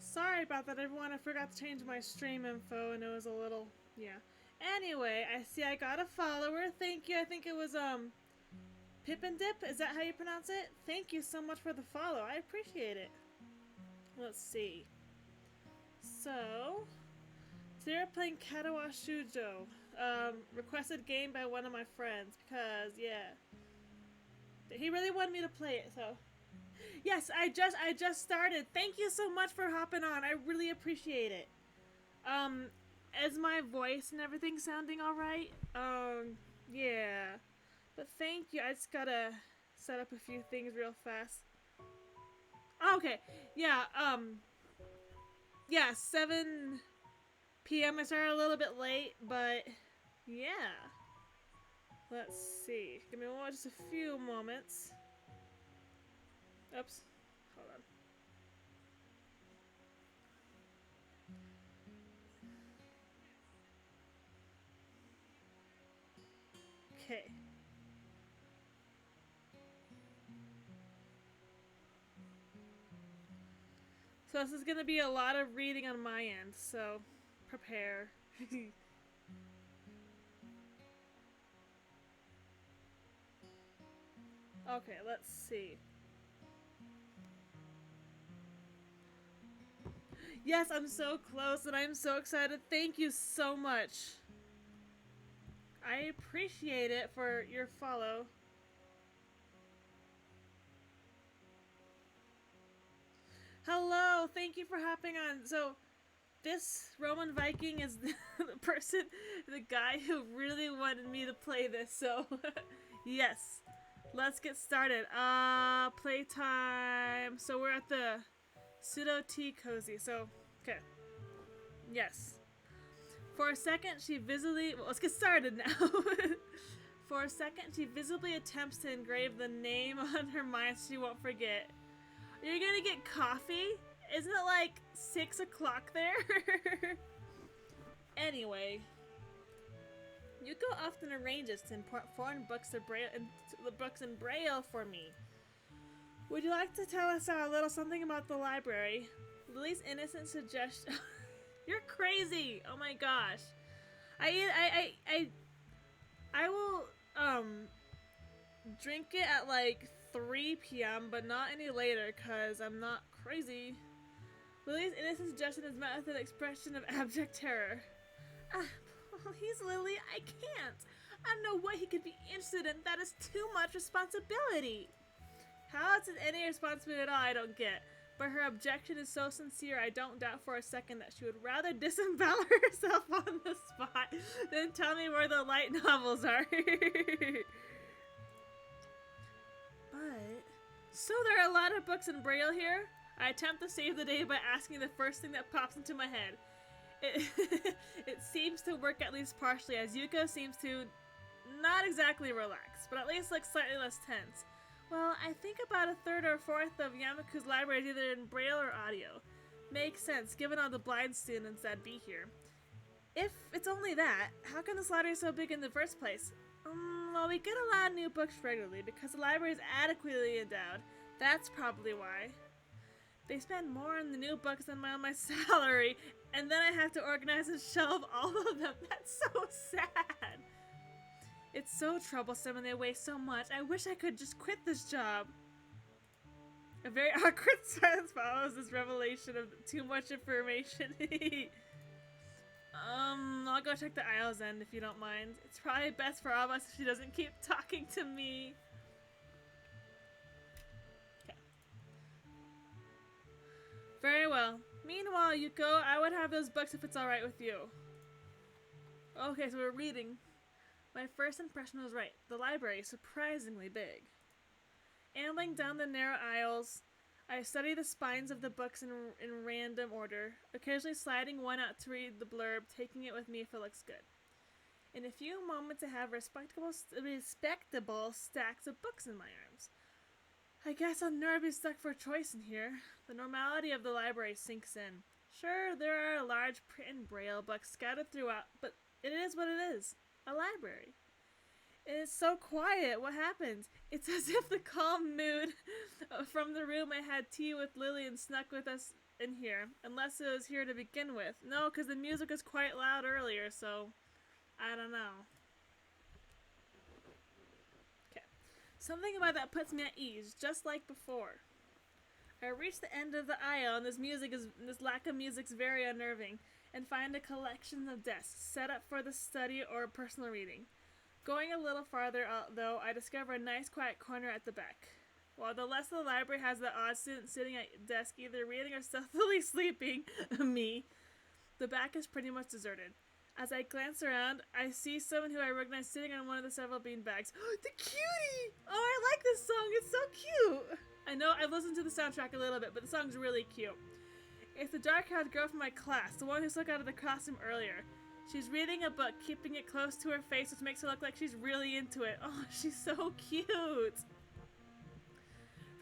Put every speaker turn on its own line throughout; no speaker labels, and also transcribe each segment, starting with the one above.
Sorry about that, everyone. I forgot to change my stream info, and it was a little, yeah. Anyway, I see I got a follower. Thank you. I think it was Pip and Dip. Is that how you pronounce it? Thank you so much for the follow. I appreciate it. Let's see. So, today we're playing Katawa Shoujo. Requested game by one of my friends because yeah, he really wanted me to play it. So yes, I just started. Thank you so much for hopping on. I really appreciate it. Um, is my voice and everything sounding alright? Yeah. But thank you. I just gotta set up a few things real fast. Okay. Yeah, yeah, 7 p.m. I started a little bit late, but yeah. Let's see. Give me just a few moments. Oops. Hold on. Okay. So this is gonna be a lot of reading on my end, so prepare. Okay, let's see. Yes, I'm so close and I'm so excited. Thank you so much. I appreciate it for your follow. Hello, thank you for hopping on. So, this Roman Viking is the person, the guy who really wanted me to play this, so yes. Let's get started. Playtime. So we're at the pseudo tea cozy. So, okay. Yes. For a second, she visibly. Well, let's get started now. For a second, she visibly attempts to engrave the name on her mind so she won't forget. You're gonna get coffee? Isn't it like 6 o'clock there? Anyway, Yuko often arranges to import foreign books in Braille for me. Would you like to tell us a little something about the library? Lily's innocent suggestion. You're crazy! Oh my gosh. I will drink it at like 3 p.m. but not any later because I'm not crazy. Lily's innocent suggestion is met with an expression of abject terror. Ah, please, Lily, I can't. I don't know what he could be interested in. That is too much responsibility. How it's any responsibility at all, I don't get. But her objection is so sincere, I don't doubt for a second that she would rather disembowel herself on the spot than tell me where the light novels are. But, so there are a lot of books in Braille here? I attempt to save the day by asking the first thing that pops into my head. It seems to work at least partially, as Yuko seems to not exactly relax, but at least look slightly less tense. Well, I think about a third or fourth of Yamaku's library is either in Braille or audio. Makes sense, given all the blind students that be here. If it's only that, how can this library be so big in the first place? Well, we get a lot of new books regularly because the library is adequately endowed. That's probably why. They spend more on the new books than on my salary, and then I have to organize and shelve all of them. That's so sad. It's so troublesome and they weigh so much. I wish I could just quit this job. A very awkward silence follows this revelation of too much information. I'll go check the aisles end if you don't mind. It's probably best for all of us if she doesn't keep talking to me. Okay. Very well. Meanwhile, Yuko, I would have those books if it's alright with you. Okay, so we're reading. My first impression was right. The library is surprisingly big. Ambling down the narrow aisles, I study the spines of the books in random order, occasionally sliding one out to read the blurb, taking it with me if it looks good. In a few moments I have respectable stacks of books in my arms. I guess I'll never be stuck for a choice in here. The normality of the library sinks in. Sure, there are large print and braille books scattered throughout, but it is what it is. A library. It's so quiet. What happened? It's as if the calm mood from the room I had tea with Lillian snuck with us in here. Unless it was here to begin with. No, because the music was quite loud earlier, so I don't know. Okay. Something about that puts me at ease, just like before. I reach the end of the aisle, and this lack of music's very unnerving, and find a collection of desks set up for the study or personal reading. Going a little farther, though, I discover a nice quiet corner at the back. While the rest of the library has the odd student sitting at a desk either reading or stealthily sleeping, me, the back is pretty much deserted. As I glance around, I see someone who I recognize sitting on one of the several beanbags. The cutie! Oh, I like this song. It's so cute. I know I've listened to the soundtrack a little bit, but the song's really cute. It's the dark-haired girl from my class, the one who snuck out of the costume earlier. She's reading a book, keeping it close to her face, which makes her look like she's really into it. Oh, she's so cute!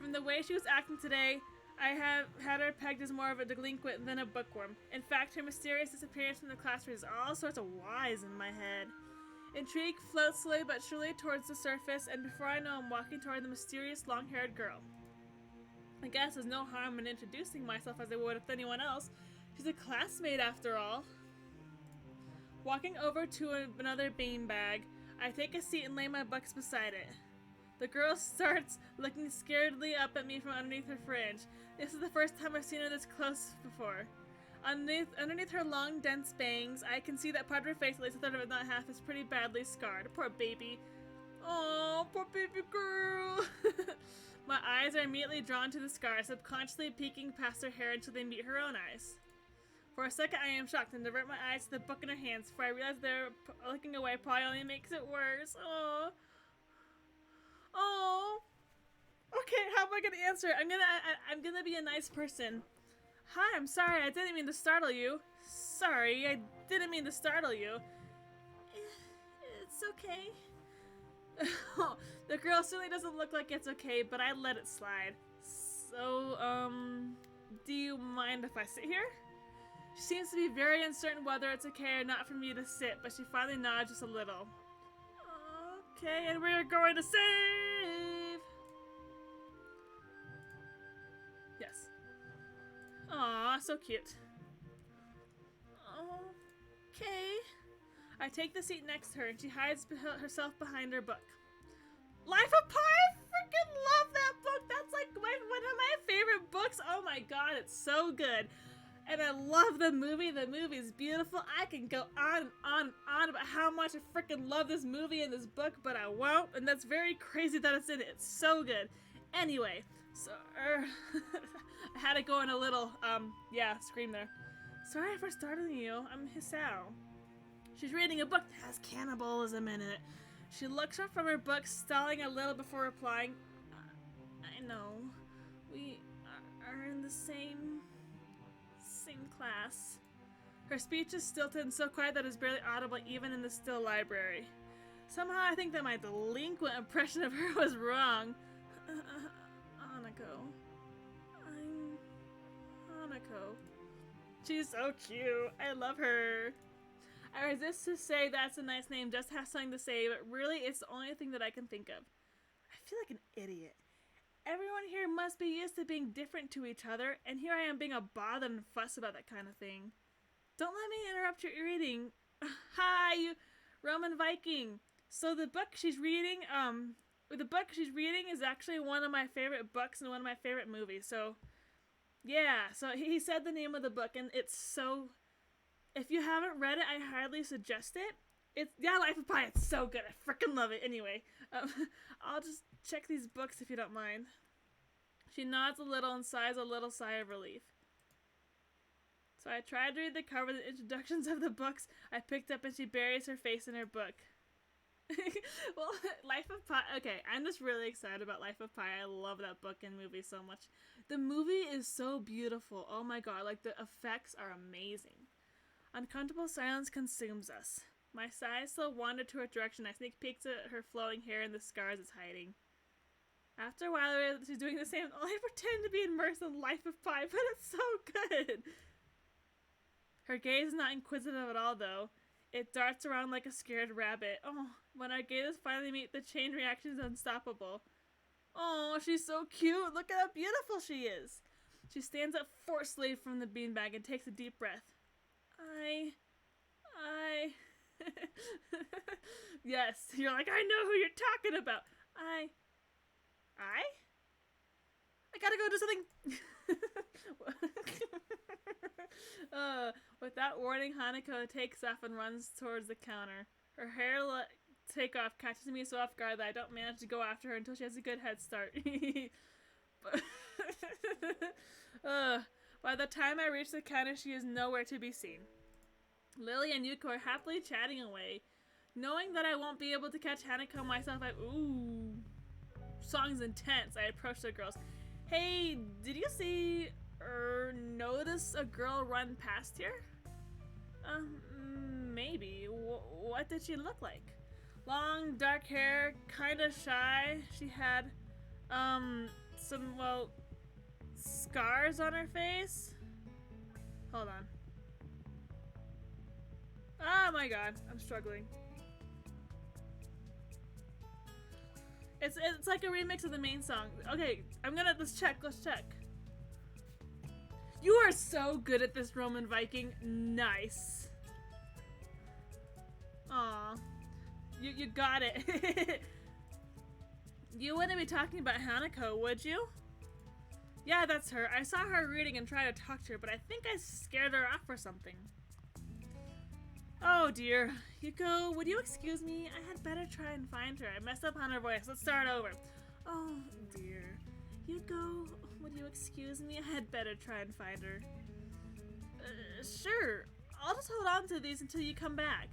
From the way she was acting today, I have had her pegged as more of a delinquent than a bookworm. In fact, her mysterious disappearance from the class raises all sorts of whys in my head. Intrigue floats slowly but surely towards the surface, and before I know, I'm walking toward the mysterious long-haired girl. I guess there's no harm in introducing myself as I would with anyone else. She's a classmate after all. Walking over to another beanbag, I take a seat and lay my books beside it. The girl starts looking scaredly up at me from underneath her fringe. This is the first time I've seen her this close before. Underneath her long, dense bangs, I can see that part of her face, at least a third of it, not half, is pretty badly scarred. Poor baby. Oh, poor baby girl. My eyes are immediately drawn to the scar, subconsciously peeking past her hair until they meet her own eyes. For a second, I am shocked and divert my eyes to the book in her hands, for I realize they're looking away probably only makes it worse. Oh. Oh. Okay, how am I gonna answer? I'm gonna be a nice person. Hi, I'm sorry, I didn't mean to startle you. Sorry, I didn't mean to startle you. It's okay. The girl certainly doesn't look like it's okay, but I let it slide. So, do you mind if I sit here? She seems to be very uncertain whether it's okay or not for me to sit, but she finally nods just a little. Okay, and we're going to save! Yes. Aw, so cute. Okay. I take the seat next to her, and she hides herself behind her book. Life of Pi! I freaking love that book! That's like one of my favorite books! Oh my god, it's so good! And I love the movie. The movie is beautiful. I can go on and on and on about how much I freaking love this movie and this book, but I won't. And that's very crazy that it's in it. It's so good. Anyway, so I had to go in a little, scream there. Sorry for startling you. I'm Hisao. She's reading a book that has cannibalism in it. She looks up from her book, stalling a little before replying. I know. We are in the same class. Her speech is stilted and so quiet that it's barely audible even in the still library. Somehow I think that my delinquent impression of her was wrong. Hanako. I'm Hanako. She's so cute. I love her. I resist to say that's a nice name just to have something to say, but really it's the only thing that I can think of. I feel like an idiot. Everyone here must be used to being different to each other, and here I am being a bother and fuss about that kind of thing. Don't let me interrupt your reading. Hi, you Roman Viking. So the book she's reading, is actually one of my favorite books and one of my favorite movies. So, yeah. So he said the name of the book, and it's so. If you haven't read it, I highly suggest it. Life of Pi. It's so good. I freaking love it. Anyway, I'll just check these books if you don't mind. She nods a little and sighs a little sigh of relief. So I tried to read the cover, the introductions of the books I picked up, and she buries her face in her book. Well, Life of Pi. Okay, I'm just really excited about Life of Pi. I love that book and movie so much. The movie is so beautiful. Oh my god, like the effects are amazing. Uncomfortable silence consumes us. My sighs still wander to her direction. I sneak peeks at her flowing hair and the scars it's hiding. After a while, she's doing the same. I pretend to be immersed in Life of Pi, but it's so good. Her gaze is not inquisitive at all, though. It darts around like a scared rabbit. Oh, when our gators finally meet, the chain reaction is unstoppable. Oh, she's so cute. Look at how beautiful she is. She stands up forcefully from the beanbag and takes a deep breath. I... Yes, you're like, I know who you're talking about. I gotta go do something. Without warning, Hanako takes off and runs towards the counter. Her hair takeoff catches me so off guard that I don't manage to go after her until she has a good head start. By the time I reach the counter, she is nowhere to be seen. Lily and Yuko are happily chatting away. Knowing that I won't be able to catch Hanako myself, ooh. Song's intense. I approach the girls. Hey, did you see or notice a girl run past here? Maybe. What did she look like? Long, dark hair, kinda shy. She had, some, well, scars on her face. Hold on. Oh my god, I'm struggling. It's like a remix of the main song. Okay, let's check. You are so good at this, Roman Viking. Nice. Aw. You got it. You wouldn't be talking about Hanako, would you? Yeah, that's her. I saw her reading and tried to talk to her, but I think I scared her off or something. Oh dear. Yuko, would you excuse me? I had better try and find her. I messed up on her voice. Let's start over. Oh dear. Yuko, would you excuse me? I had better try and find her. Sure. I'll just hold on to these until you come back.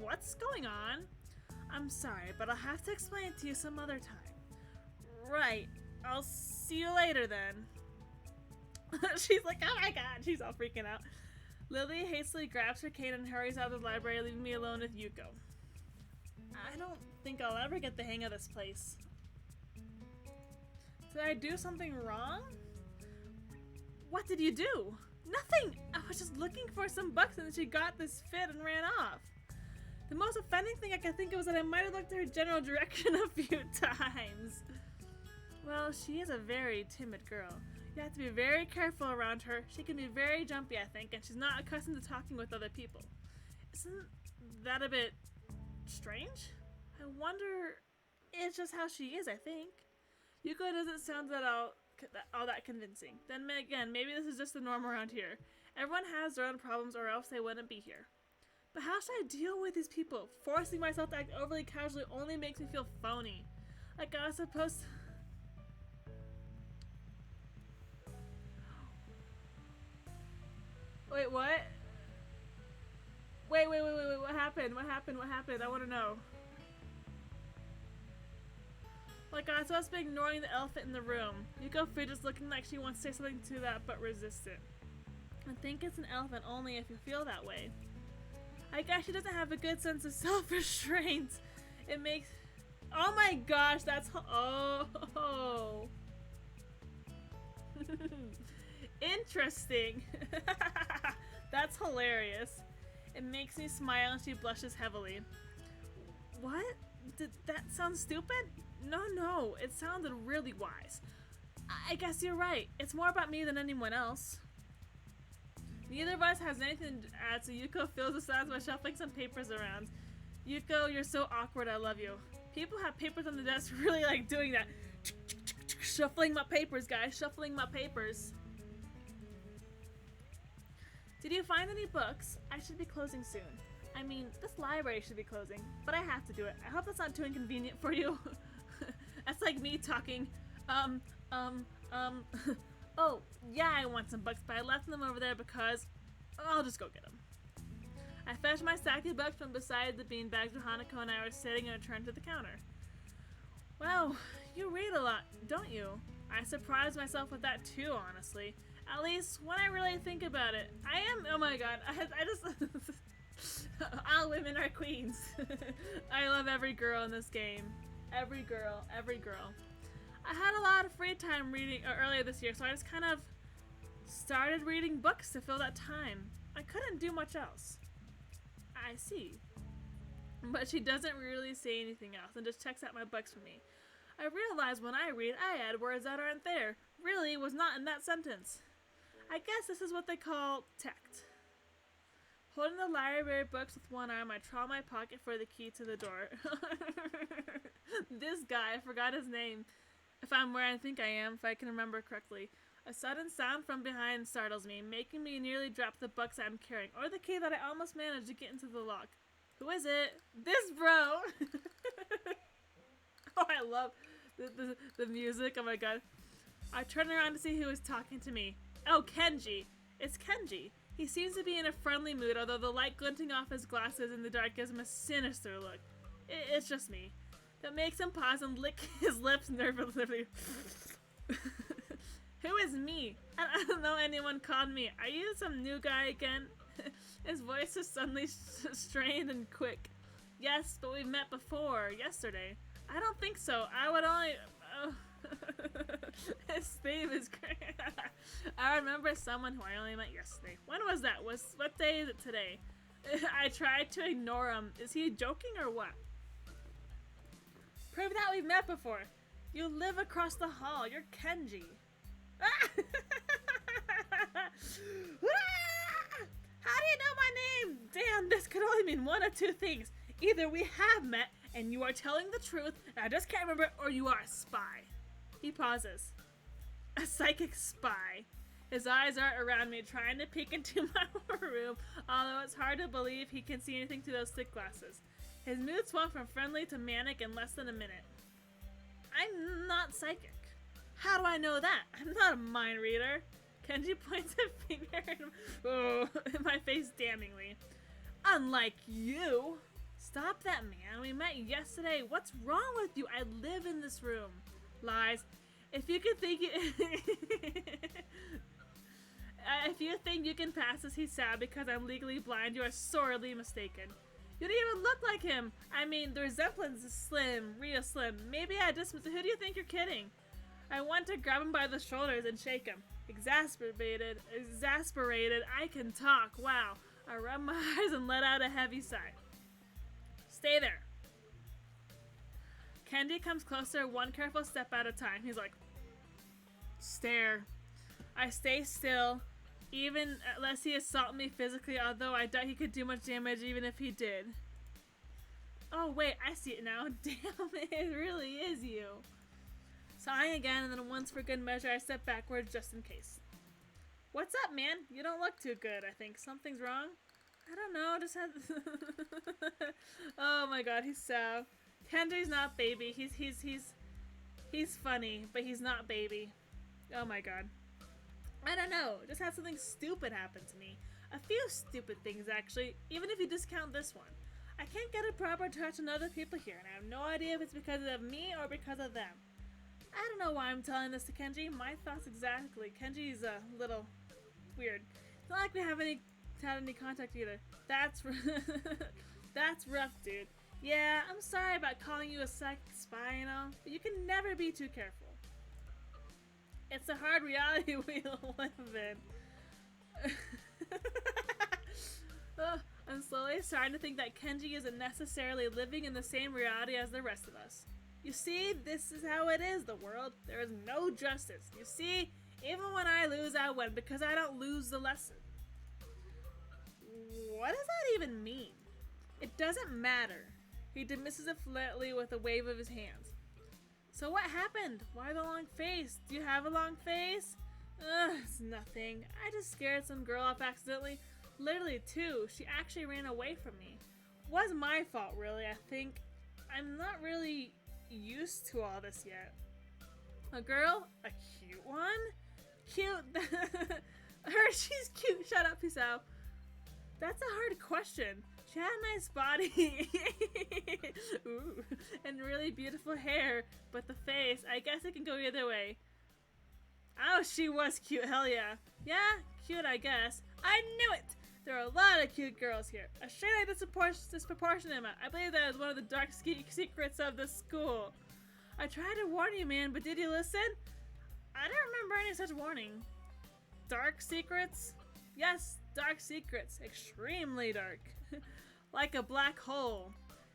What's going on? I'm sorry, but I'll have to explain it to you some other time. Right. I'll see you later then. She's like, oh my god, she's all freaking out. Lily hastily grabs her cane and hurries out of the library, leaving me alone with Yuko. I don't think I'll ever get the hang of this place. Did I do something wrong? What did you do? Nothing! I was just looking for some books and she got this fit and ran off. The most offending thing I could think of was that I might have looked at her general direction a few times. Well, she is a very timid girl. You have to be very careful around her. She can be very jumpy, I think, and she's not accustomed to talking with other people. Isn't that a bit strange? I wonder... It's just how she is, I think. Yuko doesn't sound all that convincing. Then again, maybe this is just the norm around here. Everyone has their own problems or else they wouldn't be here. But how should I deal with these people? Forcing myself to act overly casually only makes me feel phony. Like I was supposed to... Wait, what? Wait, what happened? What happened? I want to know. Like I was supposed to be ignoring the elephant in the room. Yuko fidgets looking like she wants to say something to that, but resist it. I think it's an elephant only if you feel that way. I guess she doesn't have a good sense of self-restraint. It makes... Oh my gosh, that's... Oh. Interesting. That's hilarious. It makes me smile and she blushes heavily. What? Did that sound stupid? No, it sounded really wise. I guess you're right. It's more about me than anyone else. Neither of us has anything to add, so Yuko fills the silence by shuffling some papers around. Yuko, you're so awkward, I love you. People have papers on the desk really like doing that. Shuffling my papers, guys, shuffling my papers. Did you find any books? I should be closing soon. I mean, this library should be closing, but I have to do it. I hope that's not too inconvenient for you. That's like me talking, oh, yeah, I want some books, but I left them over there because I'll just go get them. I fetched my stack of books from beside the beanbags where Hanako and I were sitting and returned to the counter. Wow, you read a lot, don't you? I surprised myself with that too, honestly. At least when I really think about it. I am, oh my god, I just, all women are queens. I love every girl in this game. Every girl. I had a lot of free time reading earlier this year, so I just kind of started reading books to fill that time. I couldn't do much else. I see. But she doesn't really say anything else and just checks out my books for me. I realize when I read, I add words that aren't there. Really was not in that sentence. I guess this is what they call tact. Holding the library books with one arm, I trawl my pocket for the key to the door. This guy, I forgot his name. If I'm where I think I am, if I can remember correctly. A sudden sound from behind startles me, making me nearly drop the books I'm carrying, or the key that I almost managed to get into the lock. Who is it? This bro! Oh, I love the music. Oh my god. I turn around to see who is talking to me. Oh, Kenji. It's Kenji. He seems to be in a friendly mood, although the light glinting off his glasses in the dark gives him a sinister look. It's just me. That makes him pause and lick his lips nervously. Who is me? I don't know anyone called me. Are you some new guy again? His voice is suddenly strained and quick. Yes, but we met before, yesterday. I don't think so. I would only... Oh. His name is great. I remember someone who I only met yesterday. When was that? What day is it today? I tried to ignore him. Is he joking or what? Prove that we've met before. You live across the hall. You're Kenji. How do you know my name? Damn, this could only mean one of two things. Either we have met and you are telling the truth and I just can't remember, or you are a spy. He pauses. A psychic spy. His eyes are around me, trying to peek into my room, although it's hard to believe he can see anything through those thick glasses. His mood swung from friendly to manic in less than a minute. I'm not psychic. How do I know that? I'm not a mind reader. Kenji points a finger in my face damningly. Unlike you. Stop that, man. We met yesterday. What's wrong with you? I live in this room. Lies. If you think you can pass as he's sad because I'm legally blind, you are sorely mistaken. You don't even look like him. I mean, the resemblance is slim, real slim. Maybe I just... Who do you think you're kidding? I want to grab him by the shoulders and shake him. Exasperated, I can talk. Wow. I rubbed my eyes and let out a heavy sigh. Stay there. Kenji comes closer, one careful step at a time. He's like, stare. I stay still, even unless he assault me physically, although I doubt he could do much damage even if he did. Oh wait, I see it now. Damn, it really is you. Sighing again, and then once for good measure, I step backwards just in case. What's up, man? You don't look too good, I think. Something's wrong? I don't know, just had... Oh my god, he's so... Kenji's not baby. He's funny, but he's not baby. Oh my god. I don't know, just had something stupid happen to me. A few stupid things, actually, even if you discount this one. I can't get a proper touch on other people here, and I have no idea if it's because of me or because of them. I don't know why I'm telling this to Kenji. My thoughts exactly. Kenji's a little weird. It's not like we haven't had any contact either. That's that's rough, dude. Yeah, I'm sorry about calling you a psychic spy, you know, but you can never be too careful. It's a hard reality we live in. I'm slowly starting to think that Kenji isn't necessarily living in the same reality as the rest of us. You see, this is how it is, the world. There is no justice. You see, even when I lose, I win, because I don't lose the lesson. What does that even mean? It doesn't matter. He dismisses it flatly with a wave of his hands. So what happened? Why the long face? Do you have a long face? Ugh, it's nothing. I just scared some girl off accidentally. Literally, too. She actually ran away from me. It was my fault, really, I think. I'm not really used to all this yet. A girl? A cute one? Cute? She's cute. Shut up, peace out. That's a hard question. She had a nice body. Ooh, and really beautiful hair, but the face, I guess it can go either way. Oh, she was cute, hell yeah. Yeah, cute, I guess. I knew it! There are a lot of cute girls here. A shade disproportionate amount. I believe that is one of the dark secrets of the school. I tried to warn you, man, but did you listen? I don't remember any such warning. Dark secrets? Yes, dark secrets. Extremely dark. like a black hole.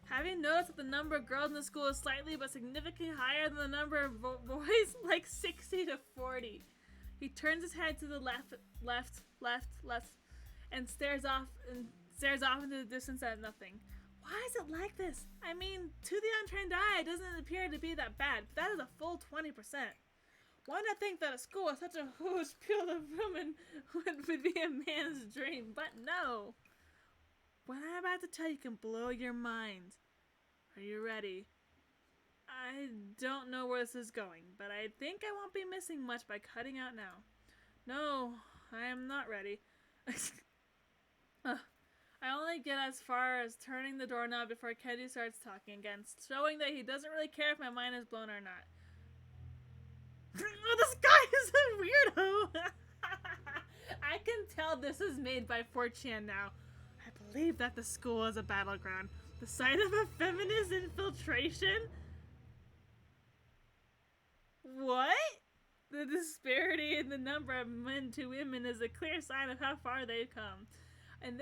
Having noticed that the number of girls in the school is slightly but significantly higher than the number of boys, like 60 to 40. He turns his head to the left, and stares off into the distance at nothing. Why is it like this? I mean, to the untrained eye, it doesn't appear to be that bad, but that is a full 20%. One would think that a school with such a huge pool of women would be a man's dream, but no. What I'm about to tell you can blow your mind. Are you ready? I don't know where this is going, but I think I won't be missing much by cutting out now. No, I am not ready. I only get as far as turning the doorknob before Kenji starts talking again, showing that he doesn't really care if my mind is blown or not. Oh, this guy is a weirdo! I can tell this is made by 4chan now. I believe that the school is a battleground. The site of a feminist infiltration? What? The disparity in the number of men to women is a clear sign of how far they've come. In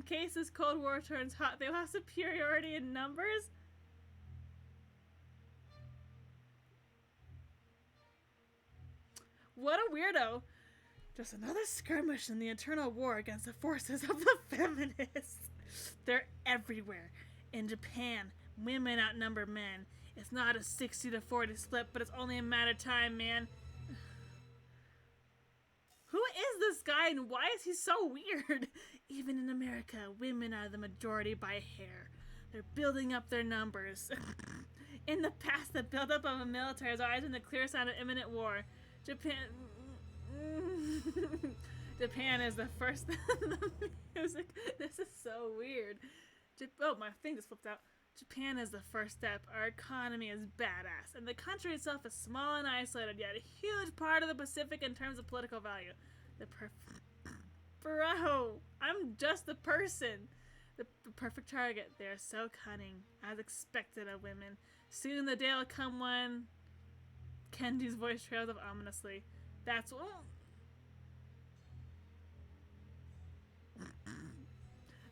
case this Cold War turns hot, they will have superiority in numbers? What a weirdo. Just another skirmish in the eternal war against the forces of the feminists. They're everywhere. In Japan, women outnumber men. It's not a 60 to 40 split, but it's only a matter of time, man. Who is this guy and why is he so weird? Even in America, women are the majority by a hair. They're building up their numbers. In the past, the buildup of a military has always been the clear sign of imminent war. Japan is the first. The music. This is so weird. Oh, my thing just flipped out. Japan is the first step. Our economy is badass, and the country itself is small and isolated, yet a huge part of the Pacific in terms of political value. Bro, I'm just a person. The perfect target. They are so cunning, as expected of women. Soon the day will come when... Kenji's voice trails off ominously. That's what...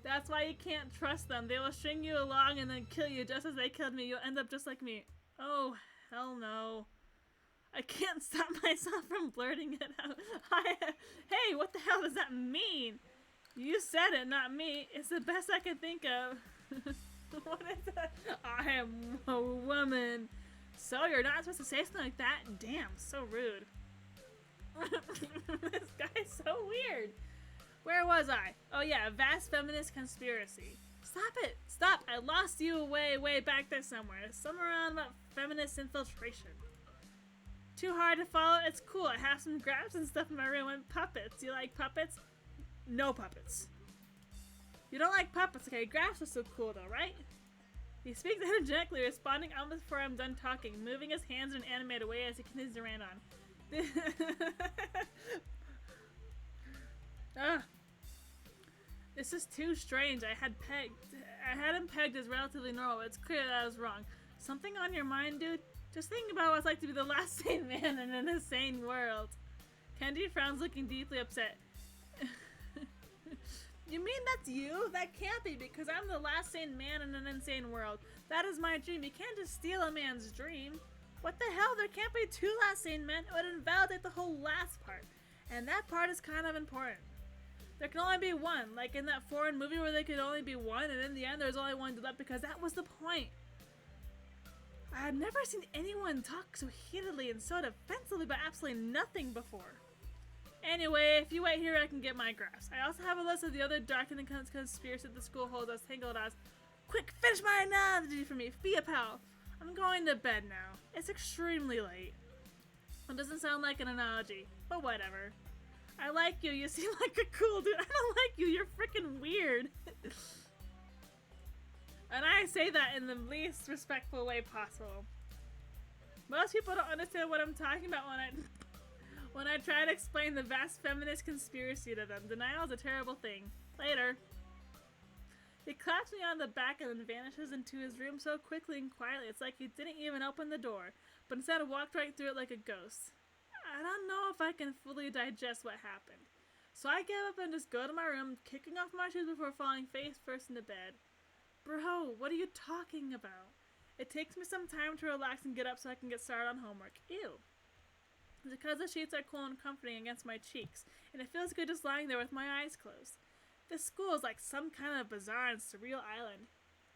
That's why you can't trust them. They will string you along and then kill you just as they killed me. You'll end up just like me. Oh, hell no. I can't stop myself from blurting it out. Hey, what the hell does that mean? You said it, not me. It's the best I can think of. What is that? I am a woman. So you're not supposed to say something like that? Damn, so rude. This guy's so weird. Where was I? Oh yeah, a vast feminist conspiracy. Stop it! Stop! I lost you way back there somewhere. Somewhere around about feminist infiltration. Too hard to follow? It's cool. I have some graphs and stuff in my room and puppets. You like puppets? No puppets. You don't like puppets, okay? Graphs are so cool though, right? He speaks energetically, responding almost before I'm done talking, moving his hands in an animated way as he continues to rant on. This is too strange. I had him pegged as relatively normal. It's clear that I was wrong. Something on your mind, dude? Just think about what it's like to be the last sane man in an insane world. Kenji frowns, looking deeply upset. You mean that's you? That can't be, because I'm the last sane man in an insane world. That is my dream. You can't just steal a man's dream. What the hell? There can't be two last sane men. It would invalidate the whole last part. And that part is kind of important. There can only be one, like in that foreign movie where there could only be one, and in the end there's only one left, because that was the point. I had never seen anyone talk so heatedly and so defensively about absolutely nothing before. Anyway, if you wait here, I can get my graphs. I also have a list of the other dark and conspiracy the school holds us tangled as. Quick, finish my analogy for me. Be a pal. I'm going to bed now. It's extremely late. It doesn't sound like an analogy, but whatever. I like you. You seem like a cool dude. I don't like you. You're freaking weird. And I say that in the least respectful way possible. Most people don't understand what I'm talking about when I try to explain the vast feminist conspiracy to them. Denial is a terrible thing. Later. He claps me on the back and then vanishes into his room so quickly and quietly. It's like he didn't even open the door, but instead walked right through it like a ghost. I don't know if I can fully digest what happened. So I get up and just go to my room, kicking off my shoes before falling face first into bed. Bro, what are you talking about? It takes me some time to relax and get up so I can get started on homework. Ew. It's because the sheets are cool and comforting against my cheeks, and it feels good just lying there with my eyes closed. This school is like some kind of bizarre and surreal island.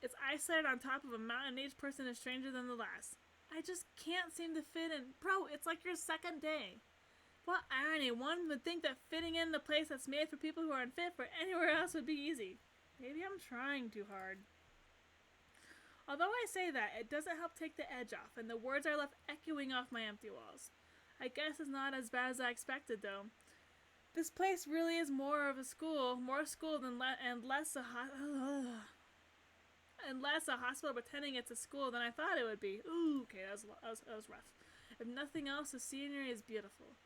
It's isolated on top of a mountain, and each person is stranger than the last. I just can't seem to fit in. Bro, it's like your second day. What irony, one would think that fitting in the place that's made for people who are unfit for anywhere else would be easy. Maybe I'm trying too hard. Although I say that, it doesn't help take the edge off, and the words are left echoing off my empty walls. I guess it's not as bad as I expected, though. This place really is more school than less a hospital pretending it's a school than I thought it would be. Ooh, okay, that was rough. If nothing else, the scenery is beautiful.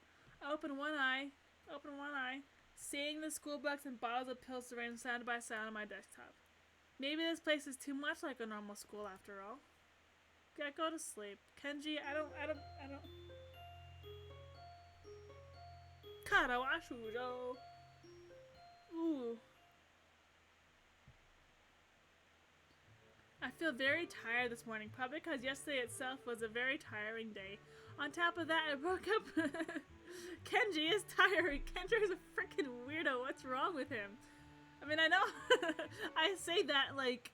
I open one eye, seeing the school books and bottles of pills arranged side by side on my desktop. Maybe this place is too much like a normal school after all. Yeah, go to sleep. Kenji, I don't. Katawa Shoujo. Ooh. I feel very tired this morning, probably because yesterday itself was a very tiring day. On top of that, I woke up. Kenji is tiring. Kenji is a freaking weirdo. What's wrong with him? I mean, I know I say that like,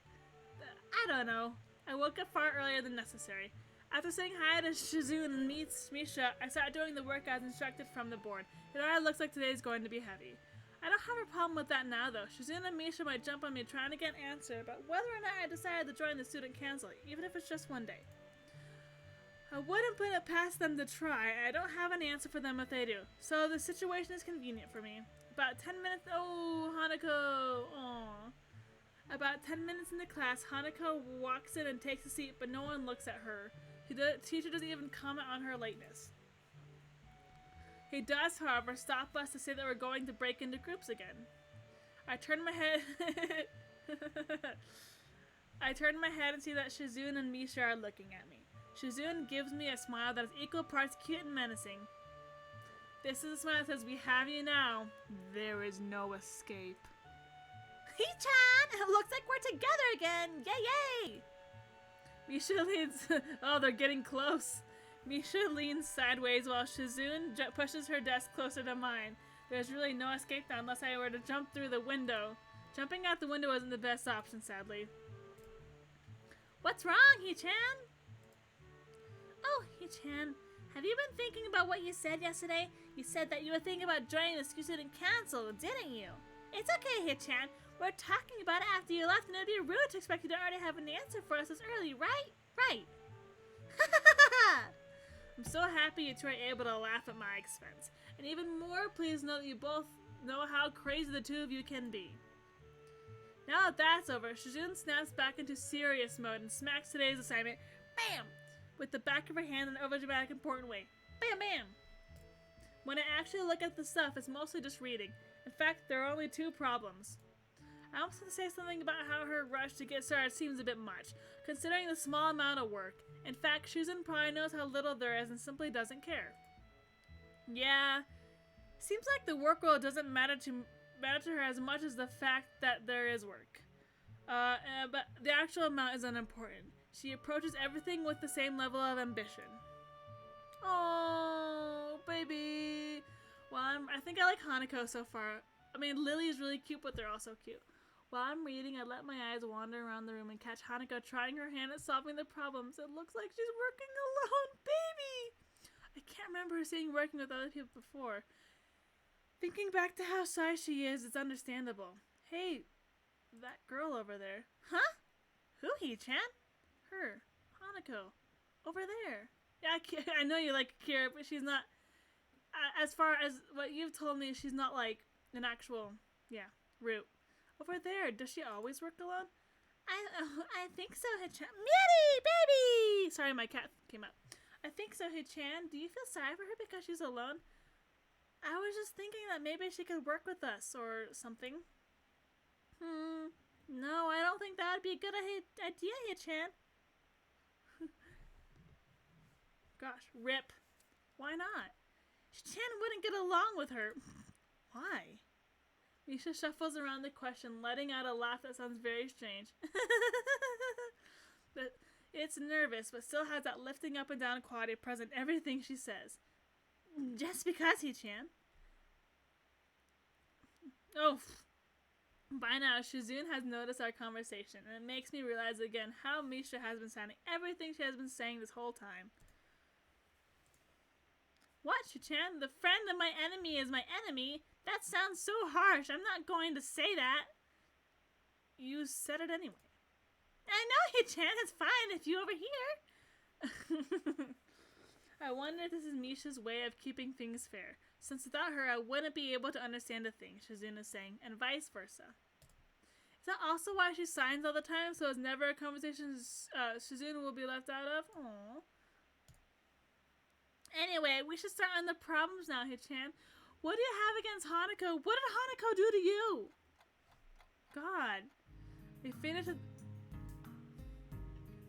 I don't know. I woke up far earlier than necessary. After saying hi to Shizune and Misha, I started doing the work as instructed from the board. It already looks like today is going to be heavy. I don't have a problem with that now, though. Shizune and Misha might jump on me trying to get an answer about whether or not I decided to join the student council, even if it's just one day. I wouldn't put it past them to try. I don't have an answer for them if they do. So the situation is convenient for me. About 10 minutes. Oh, Hanako. Aww. About 10 minutes into class, Hanako walks in and takes a seat, but no one looks at her. The teacher doesn't even comment on her lateness. He does, however, stop us to say that we're going to break into groups again. I turn my head. I turn my head and see that Shizune and Misha are looking at me. Shizune gives me a smile that is equal parts cute and menacing. This is a smile that says, "We have you now. There is no escape." Hee-chan! It looks like we're together again! Yay, yay! Misha leans. Oh, they're getting close. Misha leans sideways while Shizune pushes her desk closer to mine. There's really no escape now unless I were to jump through the window. Jumping out the window isn't the best option, sadly. What's wrong, Hee-chan? Oh, Hee-chan, have you been thinking about what you said yesterday? You said that you were thinking about joining the student council, didn't you? It's okay, Hee-chan. We're talking about it after you left, and it'd be rude to expect you to already have an answer for us this early, right? Right. I'm so happy you two are able to laugh at my expense. And even more pleased to know that you both know how crazy the two of you can be. Now that that's over, Shizune snaps back into serious mode and smacks today's assignment, BAM! With the back of her hand in an overdramatic important way. BAM BAM! When I actually look at the stuff, it's mostly just reading. In fact, there are only two problems. I almost want to say something about how her rush to get started seems a bit much, considering the small amount of work. In fact, Shizune probably knows how little there is and simply doesn't care. Yeah, seems like the workload doesn't matter to her as much as the fact that there is work. But the actual amount is unimportant. She approaches everything with the same level of ambition. Oh, baby. Well, I think I like Hanako so far. I mean, Lily is really cute, but they're also cute. While I'm reading, I let my eyes wander around the room and catch Hanako trying her hand at solving the problems. It looks like she's working alone, baby! I can't remember her seeing working with other people before. Thinking back to how shy she is, it's understandable. Hey, that girl over there. Huh? Who, Hee-chan? Her. Hanako. Over there. Yeah, I know you like Kira, but she's not... As far as what you've told me, she's not like an actual, root. Over there, does she always work alone? I think so, Hee-chan. Mitty, baby! Sorry, my cat came up. I think so, Hee-chan. Do you feel sorry for her because she's alone? I was just thinking that maybe she could work with us or something. No, I don't think that would be a good idea, Hee-chan. Gosh, rip. Why not? Hee-chan wouldn't get along with her. Why? Misha shuffles around the question, letting out a laugh that sounds very strange. But it's nervous, but still has that lifting up and down quality present in everything she says. Just because, He-chan. Oh, by now, Shizune has noticed our conversation, and it makes me realize again how Misha has been sounding everything she has been saying this whole time. What, Shu-chan? The friend of my enemy is my enemy? That sounds so harsh. I'm not going to say that. You said it anyway. I know, He-chan. It's fine if you overhear. I wonder if this is Misha's way of keeping things fair, since without her I wouldn't be able to understand a thing, Shizune is saying, and vice versa. Is that also why she signs all the time, so it's never a conversation Shizune will be left out of? Aww. Anyway, we should start on the problems now, Hichan. What do you have against Hanako? What did Hanako do to you? God. We finished with...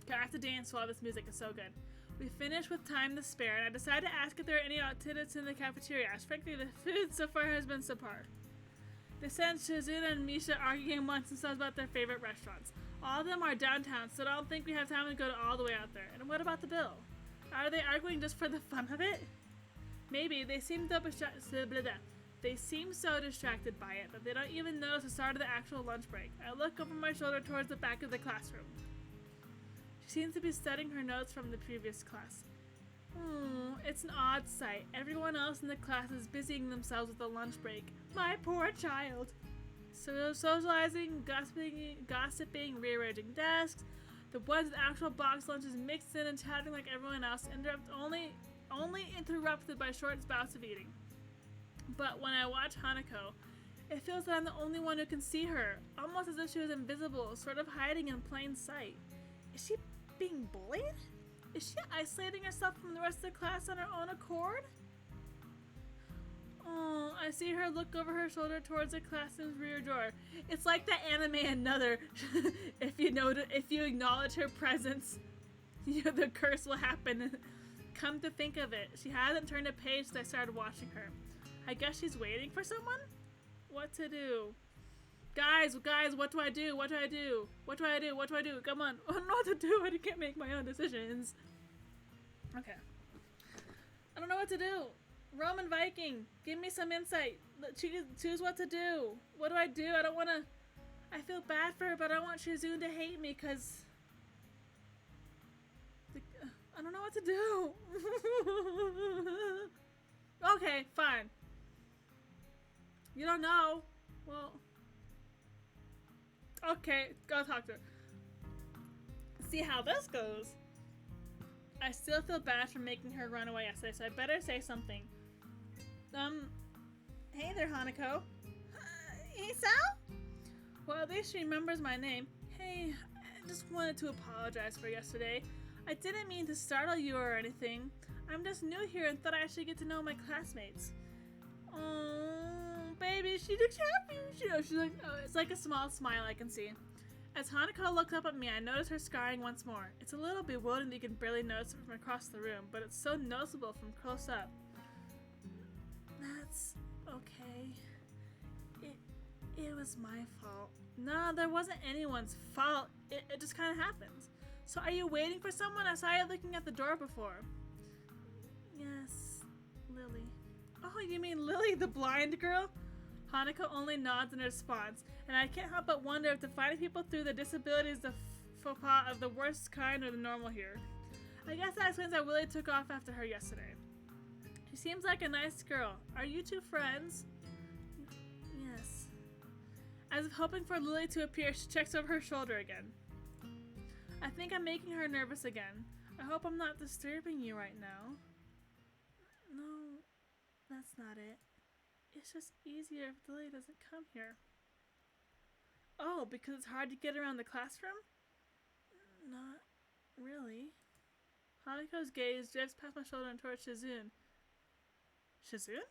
Okay, I have to dance while this music is so good. We finished with time to spare, and I decided to ask if there are any tidbits in the cafeteria, as frankly the food so far has been subpar. They sent Shizune and Misha arguing amongst themselves about their favorite restaurants. All of them are downtown, so I don't think we have time to go all the way out there. And what about the bill? Are they arguing just for the fun of it? Maybe. They seem so distracted by it that they don't even notice the start of the actual lunch break. I look over my shoulder towards the back of the classroom. She seems to be studying her notes from the previous class. It's an odd sight. Everyone else in the class is busying themselves with the lunch break. My poor child. So socializing, gossiping, rearranging desks. The ones with actual box lunches mixed in and chatting like everyone else, only interrupted by short bouts of eating. But when I watch Hanako, it feels that I'm the only one who can see her, almost as if she was invisible, sort of hiding in plain sight. Is she being bullied? Is she isolating herself from the rest of the class on her own accord? Oh, I see her look over her shoulder towards the classroom's rear door. It's like that anime Another. If you acknowledge her presence, the curse will happen. Come to think of it, she hasn't turned a page since I started watching her. I guess she's waiting for someone? What to do? Guys, what do I do? What do I do? What do I do? What do I do? Come on. I don't know what to do. I can't make my own decisions. Okay. I don't know what to do. Roman Viking, give me some insight. Choose what to do. What do? I don't want to... I feel bad for her, but I don't want Shizune to hate me, because... I don't know what to do. Okay, fine. You don't know. Well... Okay, go talk to her. See how this goes. I still feel bad for making her run away yesterday, so I better say something. Hey there, Hanako. Isao? Well, at least she remembers my name. Hey, I just wanted to apologize for yesterday. I didn't mean to startle you or anything. I'm just new here and thought I should get to know my classmates. Oh, baby, she looks happy. She's like, oh, it's like a small smile I can see. As Hanako looks up at me, I notice her scarring once more. It's a little bewildering that you can barely notice it from across the room, but it's so noticeable from close up. That's okay. It was my fault. No, there wasn't anyone's fault. It just kind of happens. So are you waiting for someone? I saw you looking at the door before. Yes, Lily. Oh, you mean Lily, the blind girl? Hanako only nods in response, and I can't help but wonder if defining people through their disabilities is the faux pas of the worst kind or the normal here. I guess that explains why Willie took off after her yesterday. She seems like a nice girl. Are you two friends? Yes. As if hoping for Lily to appear, she checks over her shoulder again. I think I'm making her nervous again. I hope I'm not disturbing you right now. No, that's not it. It's just easier if Lily doesn't come here. Oh, because it's hard to get around the classroom? Not really. Hanako's gaze drifts past my shoulder and towards Shizune. Shizune?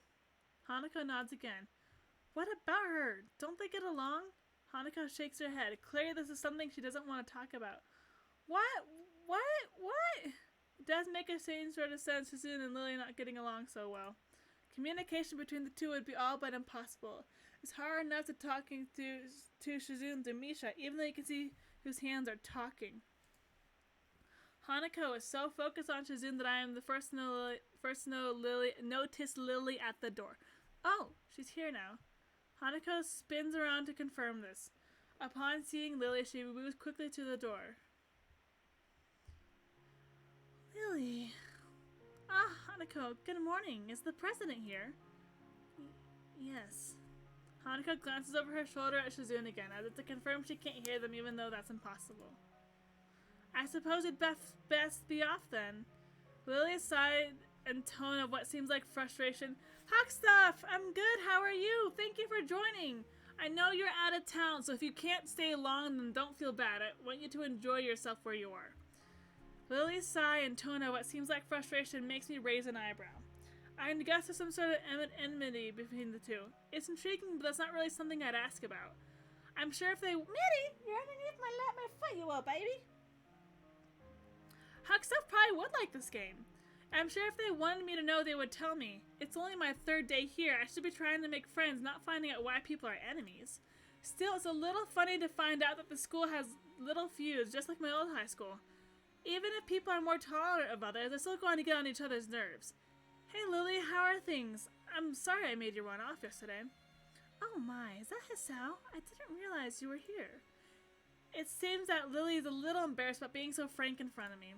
Hanako nods again. What about her? Don't they get along? Hanako shakes her head. Clearly this is something she doesn't want to talk about. What? It does make a strange sort of sense, Shizune and Lily not getting along so well. Communication between the two would be all but impossible. It's hard enough to talking to Shizune to Misha, even though you can see whose hands are talking. Hanako is so focused on Shizune that I am the first to notice Lily at the door. Oh, she's here now. Hanako spins around to confirm this. Upon seeing Lily, she moves quickly to the door. Lily. Ah, Hanako, good morning. Is the president here? Yes. Hanako glances over her shoulder at Shizune again, as if to confirm she can't hear them even though that's impossible. I suppose it'd best be off then. Lily's sigh and tone of what seems like frustration. Huckstuff! I'm good, how are you? Thank you for joining! I know you're out of town, so if you can't stay long, then don't feel bad. I want you to enjoy yourself where you are. Lily's sigh and tone of what seems like frustration makes me raise an eyebrow. I guess there's some sort of enmity between the two. It's intriguing, but that's not really something I'd ask about. I'm sure if they— Mitty, you're underneath my foot, you little baby. Huckstuff probably would like this game. I'm sure if they wanted me to know, they would tell me. It's only my 3rd day here. I should be trying to make friends, not finding out why people are enemies. Still, it's a little funny to find out that the school has little feuds, just like my old high school. Even if people are more tolerant of others, they're still going to get on each other's nerves. Hey Lily, how are things? I'm sorry I made you run off yesterday. Oh my, is that Hisao? I didn't realize you were here. It seems that Lily is a little embarrassed about being so frank in front of me.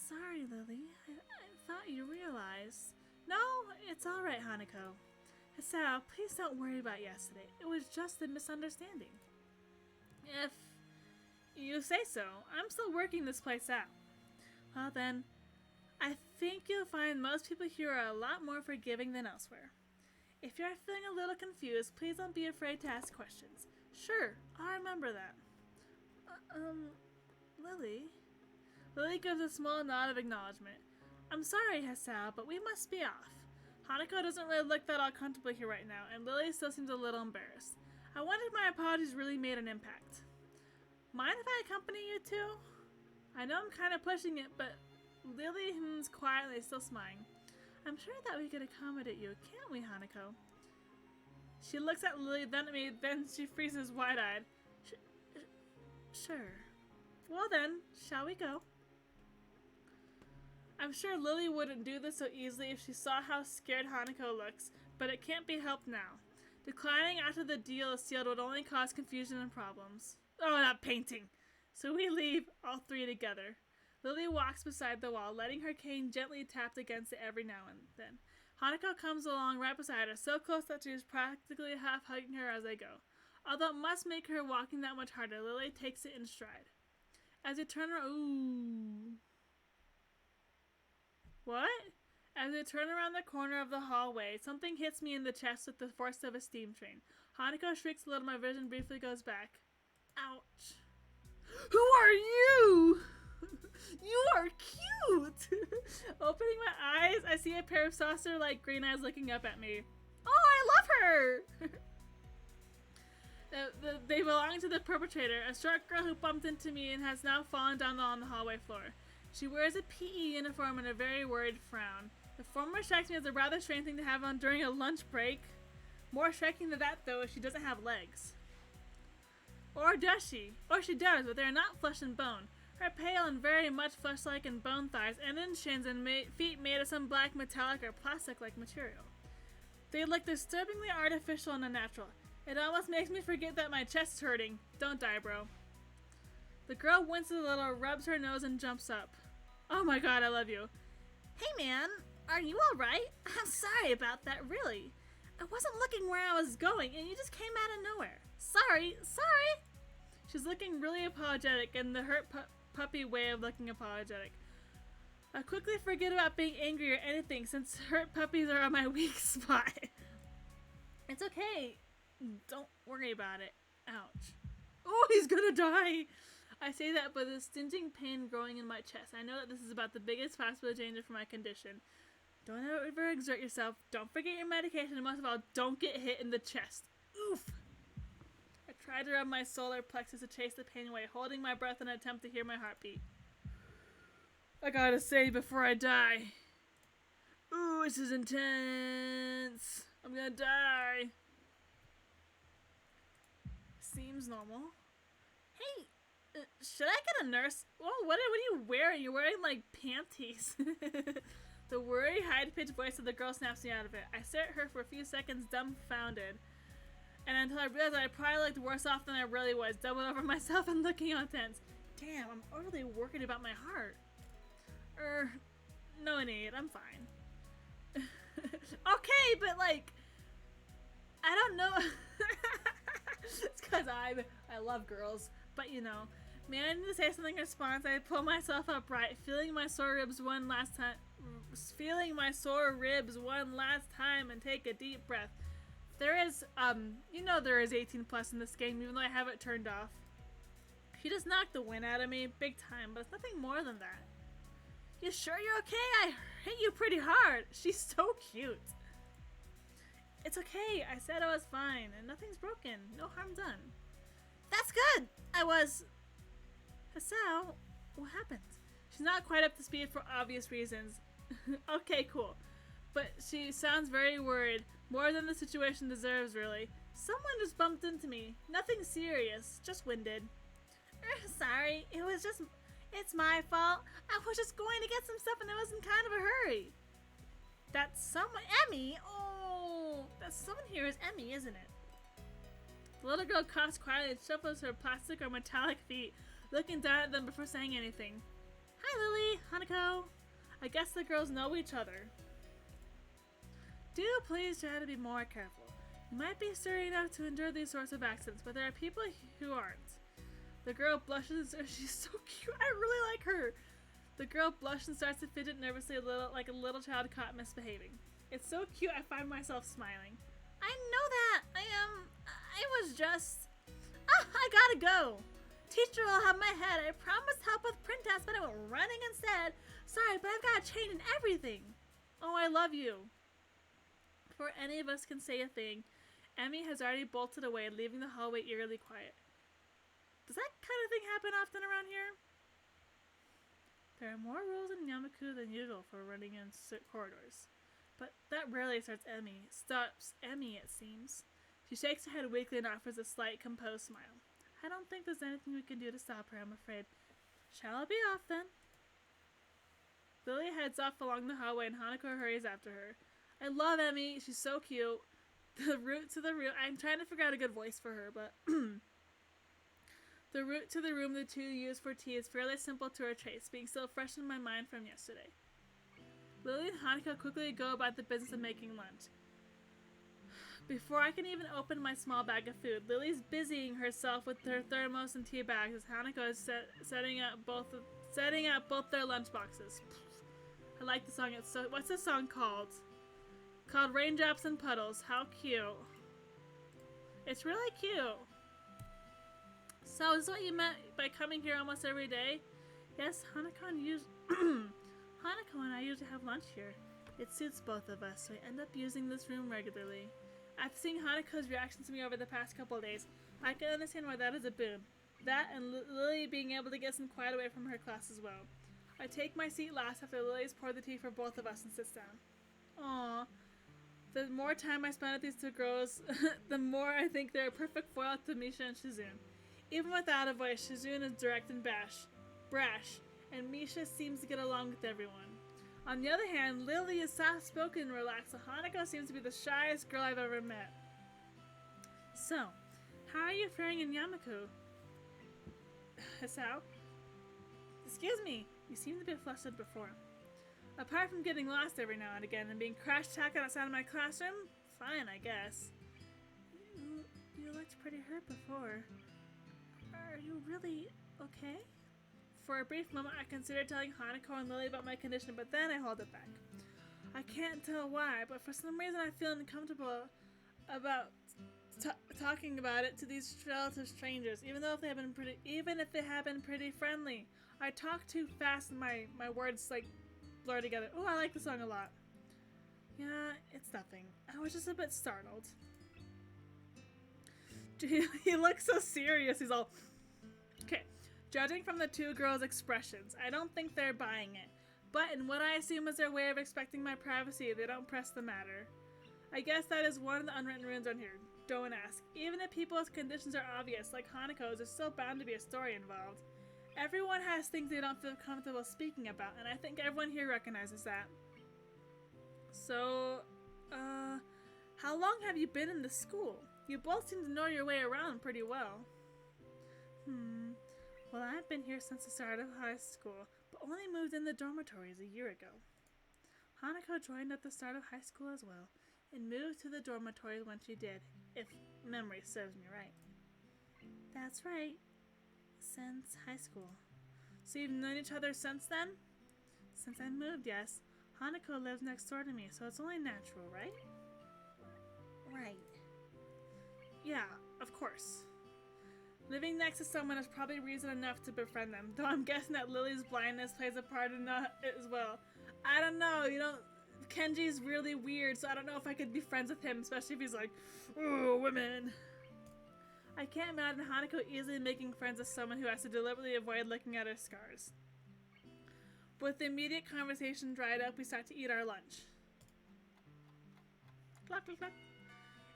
Sorry, Lily. I thought you realized. No, it's alright, Hanako. Hisao, please don't worry about yesterday. It was just a misunderstanding. If you say so, I'm still working this place out. Well then, I think you'll find most people here are a lot more forgiving than elsewhere. If you're feeling a little confused, please don't be afraid to ask questions. Sure, I'll remember that. Lily? Lily gives a small nod of acknowledgement. I'm sorry, Hisao, but we must be off. Hanako doesn't really look that all comfortable here right now, and Lily still seems a little embarrassed. I wonder if my apologies really made an impact. Mind if I accompany you two? I know I'm kind of pushing it, but Lily hums quietly, still smiling. I'm sure that we could accommodate you, can't we, Hanako? She looks at Lily, then at me, then she freezes wide-eyed. Sure. Well then, shall we go? I'm sure Lily wouldn't do this so easily if she saw how scared Hanako looks, but it can't be helped now. Declining after the deal is sealed would only cause confusion and problems. Oh, that painting! So we leave, all three together. Lily walks beside the wall, letting her cane gently tapped against it every now and then. Hanako comes along right beside her, so close that she is practically half hugging her as they go. Although it must make her walking that much harder, Lily takes it in stride. As they turn around— ooh. What? As they turn around the corner of the hallway, something hits me in the chest with the force of a steam train. Hanako shrieks a little, my vision briefly goes back. Ouch. Who are you? You are cute! Opening my eyes, I see a pair of saucer-like green eyes looking up at me. Oh, I love her! They belong to the perpetrator, a short girl who bumped into me and has now fallen down on the hallway floor. She wears a PE uniform and a very worried frown. The former strikes me as a rather strange thing to have on during a lunch break. More striking than that, though, is she doesn't have legs. Or does she? Or she does, but they are not flesh and bone. Her pale and very much flesh-like and bone thighs, and in shins and feet made of some black metallic or plastic-like material. They look disturbingly artificial and unnatural. It almost makes me forget that my chest is hurting. Don't die, bro. The girl winces a little, rubs her nose, and jumps up. Oh my god, I love you. Hey man, are you alright? I'm sorry about that, really. I wasn't looking where I was going, and you just came out of nowhere. Sorry. She's looking really apologetic in the hurt puppy way of looking apologetic. I quickly forget about being angry or anything since hurt puppies are on my weak spot. It's okay. Don't worry about it. Ouch. Oh, he's gonna die! I say that with a stinging pain growing in my chest. I know that this is about the biggest possible danger for my condition. Don't ever exert yourself. Don't forget your medication. And most of all, don't get hit in the chest. Oof! I try to rub my solar plexus to chase the pain away, holding my breath in an attempt to hear my heartbeat. I gotta say before I die. Ooh, this is intense. I'm gonna die. Seems normal. Hey, should I get a nurse? Well, what are you wearing? You're wearing like panties. The worried, high-pitched voice of the girl snaps me out of it. I stare at her for a few seconds, dumbfounded. And until I realized that I probably looked worse off than I really was, doubling over myself and looking all tense. Damn, I'm overly worried about my heart. No need, I'm fine. Okay, but like, I don't know. It's because I love girls, but you know, man, I need to say something in response. I pull myself upright, feeling my sore ribs one last time, and take a deep breath. There is, you know, there is 18 plus in this game, even though I have it turned off. She just knocked the wind out of me, big time, but it's nothing more than that. You sure you're okay? I hit you pretty hard. She's so cute. It's okay. I said I was fine, and nothing's broken. No harm done. That's good. Hasao, what happened? She's not quite up to speed for obvious reasons. Okay, cool. But she sounds very worried. More than the situation deserves, really. Someone just bumped into me. Nothing serious. Just winded. Sorry. It's my fault. I was just going to get some stuff and I was in kind of a hurry. That's someone. Emmy? Oh, that someone here is Emmy, isn't it? The little girl coughs quietly and shuffles her plastic or metallic feet, looking down at them before saying anything. Hi, Lily. Hanako. I guess the girls know each other. Do please try to be more careful. You might be sturdy enough to endure these sorts of accidents, but there are people who aren't. The girl blushes. She's so cute. I really like her. The girl blushes and starts to fidget nervously, like a little child caught misbehaving. It's so cute. I find myself smiling. I know that. I was just. I gotta go. Teacher will have my head. I promised help with print tests, but I went running instead. Sorry, but I've got a chain and everything. Oh, I love you. Before any of us can say a thing, Emmy has already bolted away, leaving the hallway eerily quiet. Does that kind of thing happen often around here? There are more rules in Yamaku than usual for running in corridors. But that rarely stops Emmy, it seems. She shakes her head weakly and offers a slight, composed smile. I don't think there's anything we can do to stop her, I'm afraid. Shall I be off then? Lily heads off along the hallway and Hanako hurries after her. I love Emmy. She's so cute. The route to the room. I'm trying to figure out a good voice for her, but the route to the room the two use for tea is fairly simple to retrace, being still fresh in my mind from yesterday. Lily and Hanako quickly go about the business of making lunch. Before I can even open my small bag of food, Lily's busying herself with her thermos and tea bags as Hanako is setting up both their lunch boxes. I like the song. What's the song called? Called Raindrops and Puddles. How cute. It's really cute. So, is this what you meant by coming here almost every day? Yes, Hanako and I usually have lunch here. It suits both of us, so I end up using this room regularly. After seeing Hanako's reaction to me over the past couple of days, I can understand why that is a boon. That and Lily being able to get some quiet away from her class as well. I take my seat last after Lily's poured the tea for both of us and sits down. Aww. The more time I spend with these two girls, the more I think they're a perfect foil to Misha and Shizune. Even without a voice, Shizune is direct and brash, and Misha seems to get along with everyone. On the other hand, Lily is soft-spoken and relaxed, so Hanako seems to be the shyest girl I've ever met. So, how are you faring in Yamaku? Hasao? Excuse me, you seemed a bit flustered before. Apart from getting lost every now and again and being crash-tackled outside of my classroom, fine, I guess. You looked pretty hurt before. Are you really okay? For a brief moment, I considered telling Hanako and Lily about my condition, but then I hold it back. I can't tell why, but for some reason I feel uncomfortable about talking about it to these relative strangers, even if they have been pretty friendly. I talk too fast and my words like blur together. Oh, I like the song a lot. Yeah, it's nothing. I was just a bit startled. He looks so serious. He's all... Okay. Judging from the two girls' expressions, I don't think they're buying it. But in what I assume is their way of expecting my privacy, they don't press the matter. I guess that is one of the unwritten rules on here. Don't ask. Even if people's conditions are obvious, like Hanako's, there's still bound to be a story involved. Everyone has things they don't feel comfortable speaking about, and I think everyone here recognizes that. So, how long have you been in the school? You both seem to know your way around pretty well. Well, I've been here since the start of high school, but only moved in the dormitories a year ago. Hanako joined at the start of high school as well, and moved to the dormitories when she did, if memory serves me right. That's right. Since high school. So you've known each other since then? Since I moved, yes. Hanako lives next door to me, so it's only natural, right? Right. Yeah, of course. Living next to someone is probably reason enough to befriend them, though I'm guessing that Lily's blindness plays a part in it as well. I don't know, Kenji's really weird, so I don't know if I could be friends with him, especially if he's like, ooh, women. I can't imagine Hanako easily making friends with someone who has to deliberately avoid looking at her scars. With the immediate conversation dried up, we start to eat our lunch. Clap, clap, clap.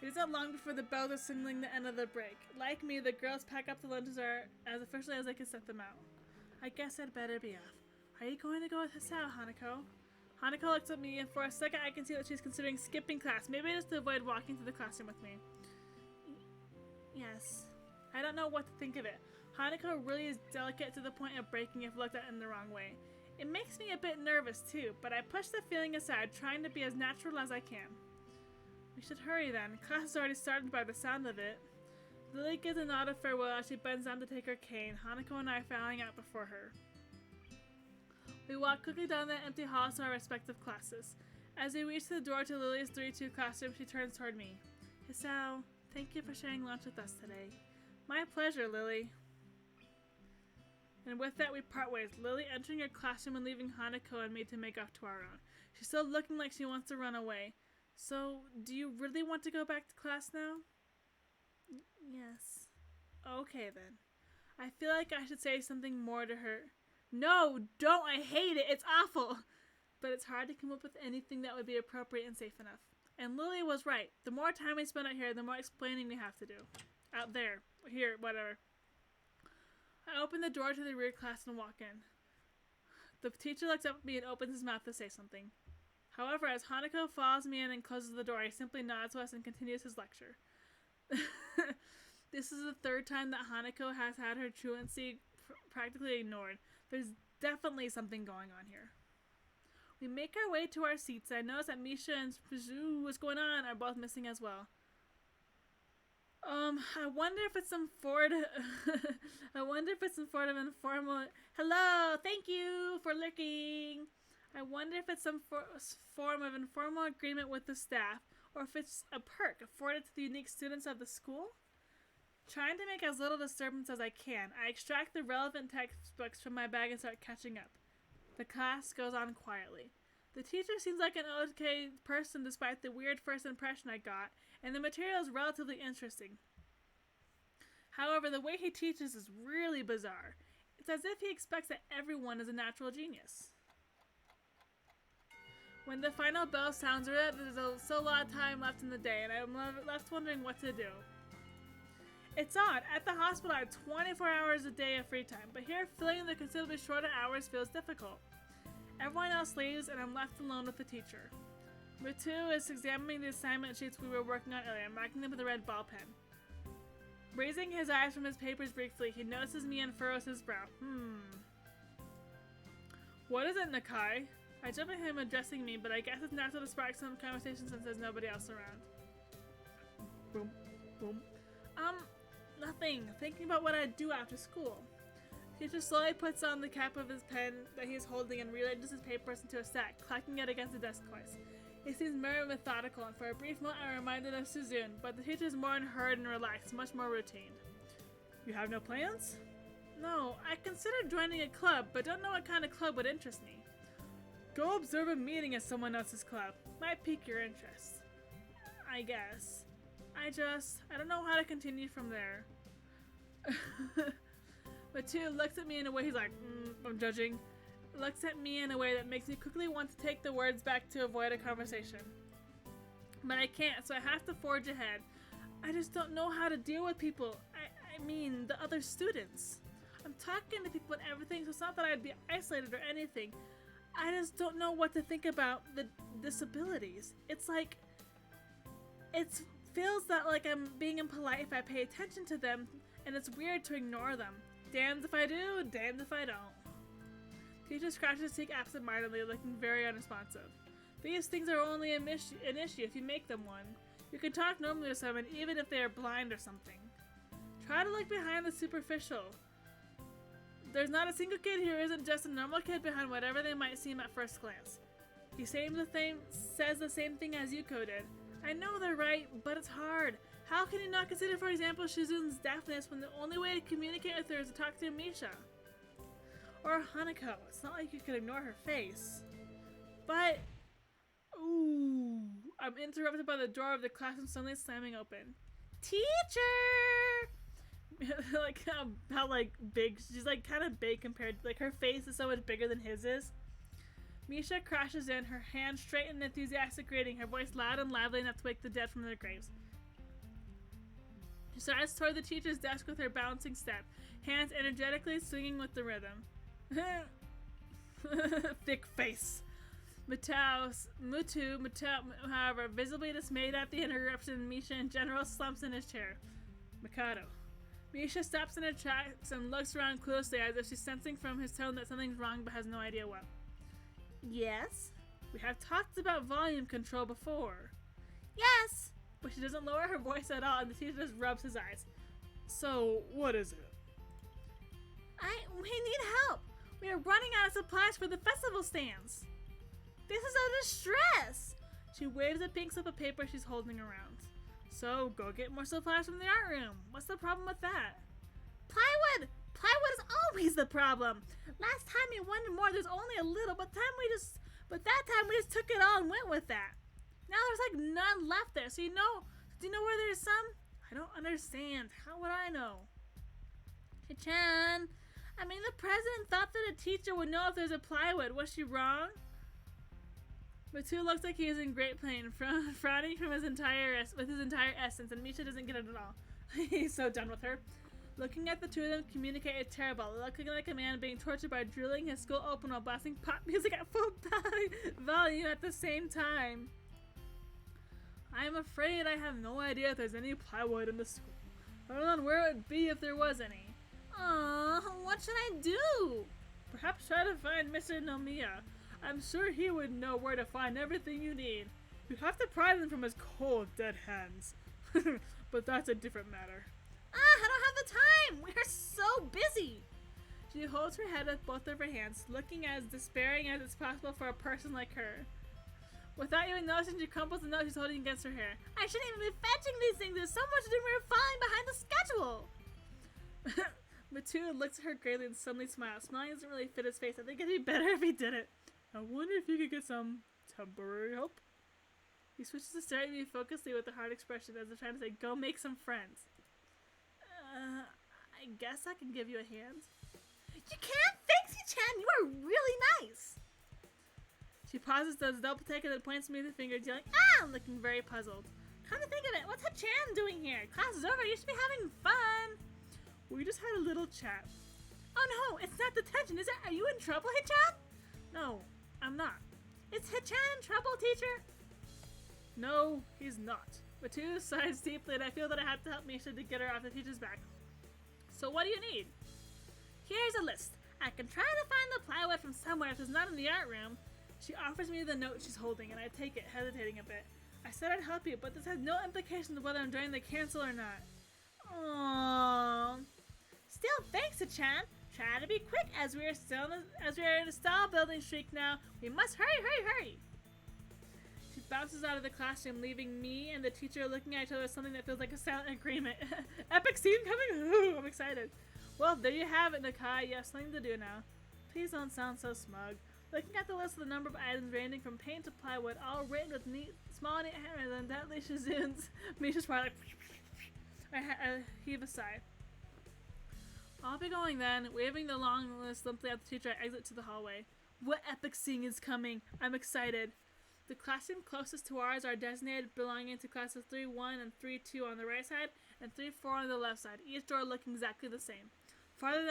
It isn't long before the bells are signaling the end of the break. Like me, the girls pack up the lunches as officially as they can set them out. I guess I'd better be off. Are you going to go with Hisao, Hanako? Hanako looks at me, and for a second I can see that she's considering skipping class, maybe just to avoid walking to the classroom with me. Yes. I don't know what to think of it. Hanako really is delicate to the point of breaking if looked at in the wrong way. It makes me a bit nervous too, but I push the feeling aside, trying to be as natural as I can. We should hurry then. Class has already started by the sound of it. Lily gives a nod of farewell as she bends down to take her cane, Hanako and I filing out before her. We walk quickly down the empty halls to our respective classes. As we reach the door to Lily's 3-2 classroom, she turns toward me. Hisao, thank you for sharing lunch with us today. My pleasure, Lily. And with that, we part ways, Lily entering her classroom and leaving Hanako and me to make off to our own. She's still looking like she wants to run away. So, do you really want to go back to class now? Yes. Okay, then. I feel like I should say something more to her. No, don't! I hate it! It's awful! But it's hard to come up with anything that would be appropriate and safe enough. And Lily was right. The more time we spend out here, the more explaining we have to do. Out there. Here, whatever. I open the door to the rear class and walk in. The teacher looks up at me and opens his mouth to say something. However, as Hanako follows me in and closes the door, he simply nods to us and continues his lecture. This is the third time that Hanako has had her truancy practically ignored. There's definitely something going on here. We make our way to our seats, and I notice that Misha and Shoujo, what's going on, are both missing as well. I wonder if it's some sort of informal. Hello, thank you for lurking. I wonder if it's some form of informal agreement with the staff, or if it's a perk afforded to the unique students of the school. Trying to make as little disturbance as I can, I extract the relevant textbooks from my bag and start catching up. The class goes on quietly. The teacher seems like an okay person despite the weird first impression I got, and the material is relatively interesting. However, the way he teaches is really bizarre. It's as if he expects that everyone is a natural genius. When the final bell sounds, there's still a lot of time left in the day, and I'm left wondering what to do. It's odd. At the hospital, I have 24 hours a day of free time, but here, filling the considerably shorter hours feels difficult. Everyone else leaves, and I'm left alone with the teacher. Ritu is examining the assignment sheets we were working on earlier, marking them with a red ball pen. Raising his eyes from his papers briefly, he notices me and furrows his brow. What is it, Nakai? I jump at him addressing me, but I guess it's natural to spark some conversation since there's nobody else around. Boom. Boom. Nothing. Thinking about what I'd do after school. Teacher slowly puts on the cap of his pen that he's holding and rearranges his papers into a stack, clacking it against the desk twice. He seems very methodical, and for a brief moment I'm reminded of Suzune, but the teacher is more unhurried and relaxed, much more routine. You have no plans? No, I considered joining a club, but don't know what kind of club would interest me. Go observe a meeting at someone else's club. Might pique your interest. I guess. I don't know how to continue from there. But Two looks at me in a way he's like, I'm judging. looks at me in a way that makes me quickly want to take the words back to avoid a conversation. But I can't, so I have to forge ahead. I just don't know how to deal with people. I mean, the other students. I'm talking to people and everything, so it's not that I'd be isolated or anything. I just don't know what to think about the disabilities. It's like, it feels that like I'm being impolite if I pay attention to them, and it's weird to ignore them. Damned if I do, damned if I don't. Teacher scratches his cheek absentmindedly, looking very unresponsive. These things are only an issue if you make them one. You can talk normally with someone even if they are blind or something. Try to look behind the superficial. There's not a single kid here who isn't just a normal kid behind whatever they might seem at first glance. He says the same thing as Yuko did. I know they're right, but it's hard. How can you not consider, for example, Shizun's deafness when the only way to communicate with her is to talk to Misha? Or Hanako. It's not like you can ignore her face. But... Ooh. I'm interrupted by the door of the classroom suddenly slamming open. Teacher! Like how like big she's like kind of big compared to, like her face is so much bigger than his is. Misha crashes in, her hand straight and enthusiastic greeting, her voice loud and lively enough to wake the dead from their graves. She strides toward the teacher's desk with her bouncing step, hands energetically swinging with the rhythm. Thick face. Mutu, however, visibly dismayed at the interruption, Misha in general slumps in his chair. Mikado. Misha stops in her tracks and looks around closely as if she's sensing from his tone that something's wrong but has no idea what. Yes? We have talked about volume control before. Yes! But she doesn't lower her voice at all and the teacher just rubs his eyes. So, what is it? We need help! We are running out of supplies for the festival stands! This is a distress! She waves a pink slip of paper she's holding around. So, go get more supplies from the art room. What's the problem with that? Plywood! Plywood is always the problem! Last time we wanted more, there's only a little, but that time we just took it all and went with that. Now there's like none left there, so do you know where there's some? I don't understand. How would I know? Chan, I mean, the president thought that a teacher would know if there's a plywood. Was she wrong? Matu looks like he is in great pain, frowning with his entire essence, and Misha doesn't get it at all. He's so done with her. Looking at the two of them communicate is terrible, looking like a man being tortured by drilling his skull open while blasting pop music at full volume at the same time. I am afraid I have no idea if there's any plywood in the school. I don't know where it would be if there was any. What should I do? Perhaps try to find Mr. Nomiya. I'm sure he would know where to find everything you need. You have to pry them from his cold, dead hands. But that's a different matter. I don't have the time! We're so busy! She holds her head with both of her hands, looking as despairing as it's possible for a person like her. Without even noticing, she crumples the note she's holding against her hair. I shouldn't even be fetching these things! There's so much to do, we're falling behind the schedule! Matu looks at her gravely and suddenly smiles. Smiling doesn't really fit his face. I think it'd be better if he did it. I wonder if you could get some temporary help? He switches to stare at me focusedly with a hard expression as if trying to say, go make some friends. I guess I can give you a hand. You can't? Thanks, Chan! You are really nice! She pauses, does a double take, and then points me with a finger, yelling, ah! Looking very puzzled. Come to think of it, what's Chan doing here? Class is over, you should be having fun! We just had a little chat. Oh no, it's not detention, is it? Are you in trouble, Hichan? No, I'm not. Is Hichan in trouble, teacher? No, he's not. Matu sighs deeply, and I feel that I have to help Misha to get her off the teacher's back. So what do you need? Here's a list. I can try to find the plywood from somewhere if it's not in the art room. She offers me the note she's holding, and I take it, hesitating a bit. I said I'd help you, but this has no implications of whether I'm joining the council or not. Aww. Still, thanks, Chan. Try to be quick, as we are in a stall building streak now. We must hurry! She bounces out of the classroom, leaving me and the teacher looking at each other with something that feels like a silent agreement. Epic scene coming! Ooh, I'm excited. Well, there you have it, Nakai. You have something to do now. Please don't sound so smug. Looking at the list of the number of items ranging from paint to plywood, all written with small neat handwriting, and undoubtedly Shizun's. Misha's probably like, I heave a sigh. I'll be going then. Waving the long list limply at the teacher, I exit to the hallway. What epic scene is coming? I'm excited. The classroom closest to ours are designated belonging to classes 3-1 and 3-2 on the right side and 3-4 on the left side, each door looking exactly the same. Farther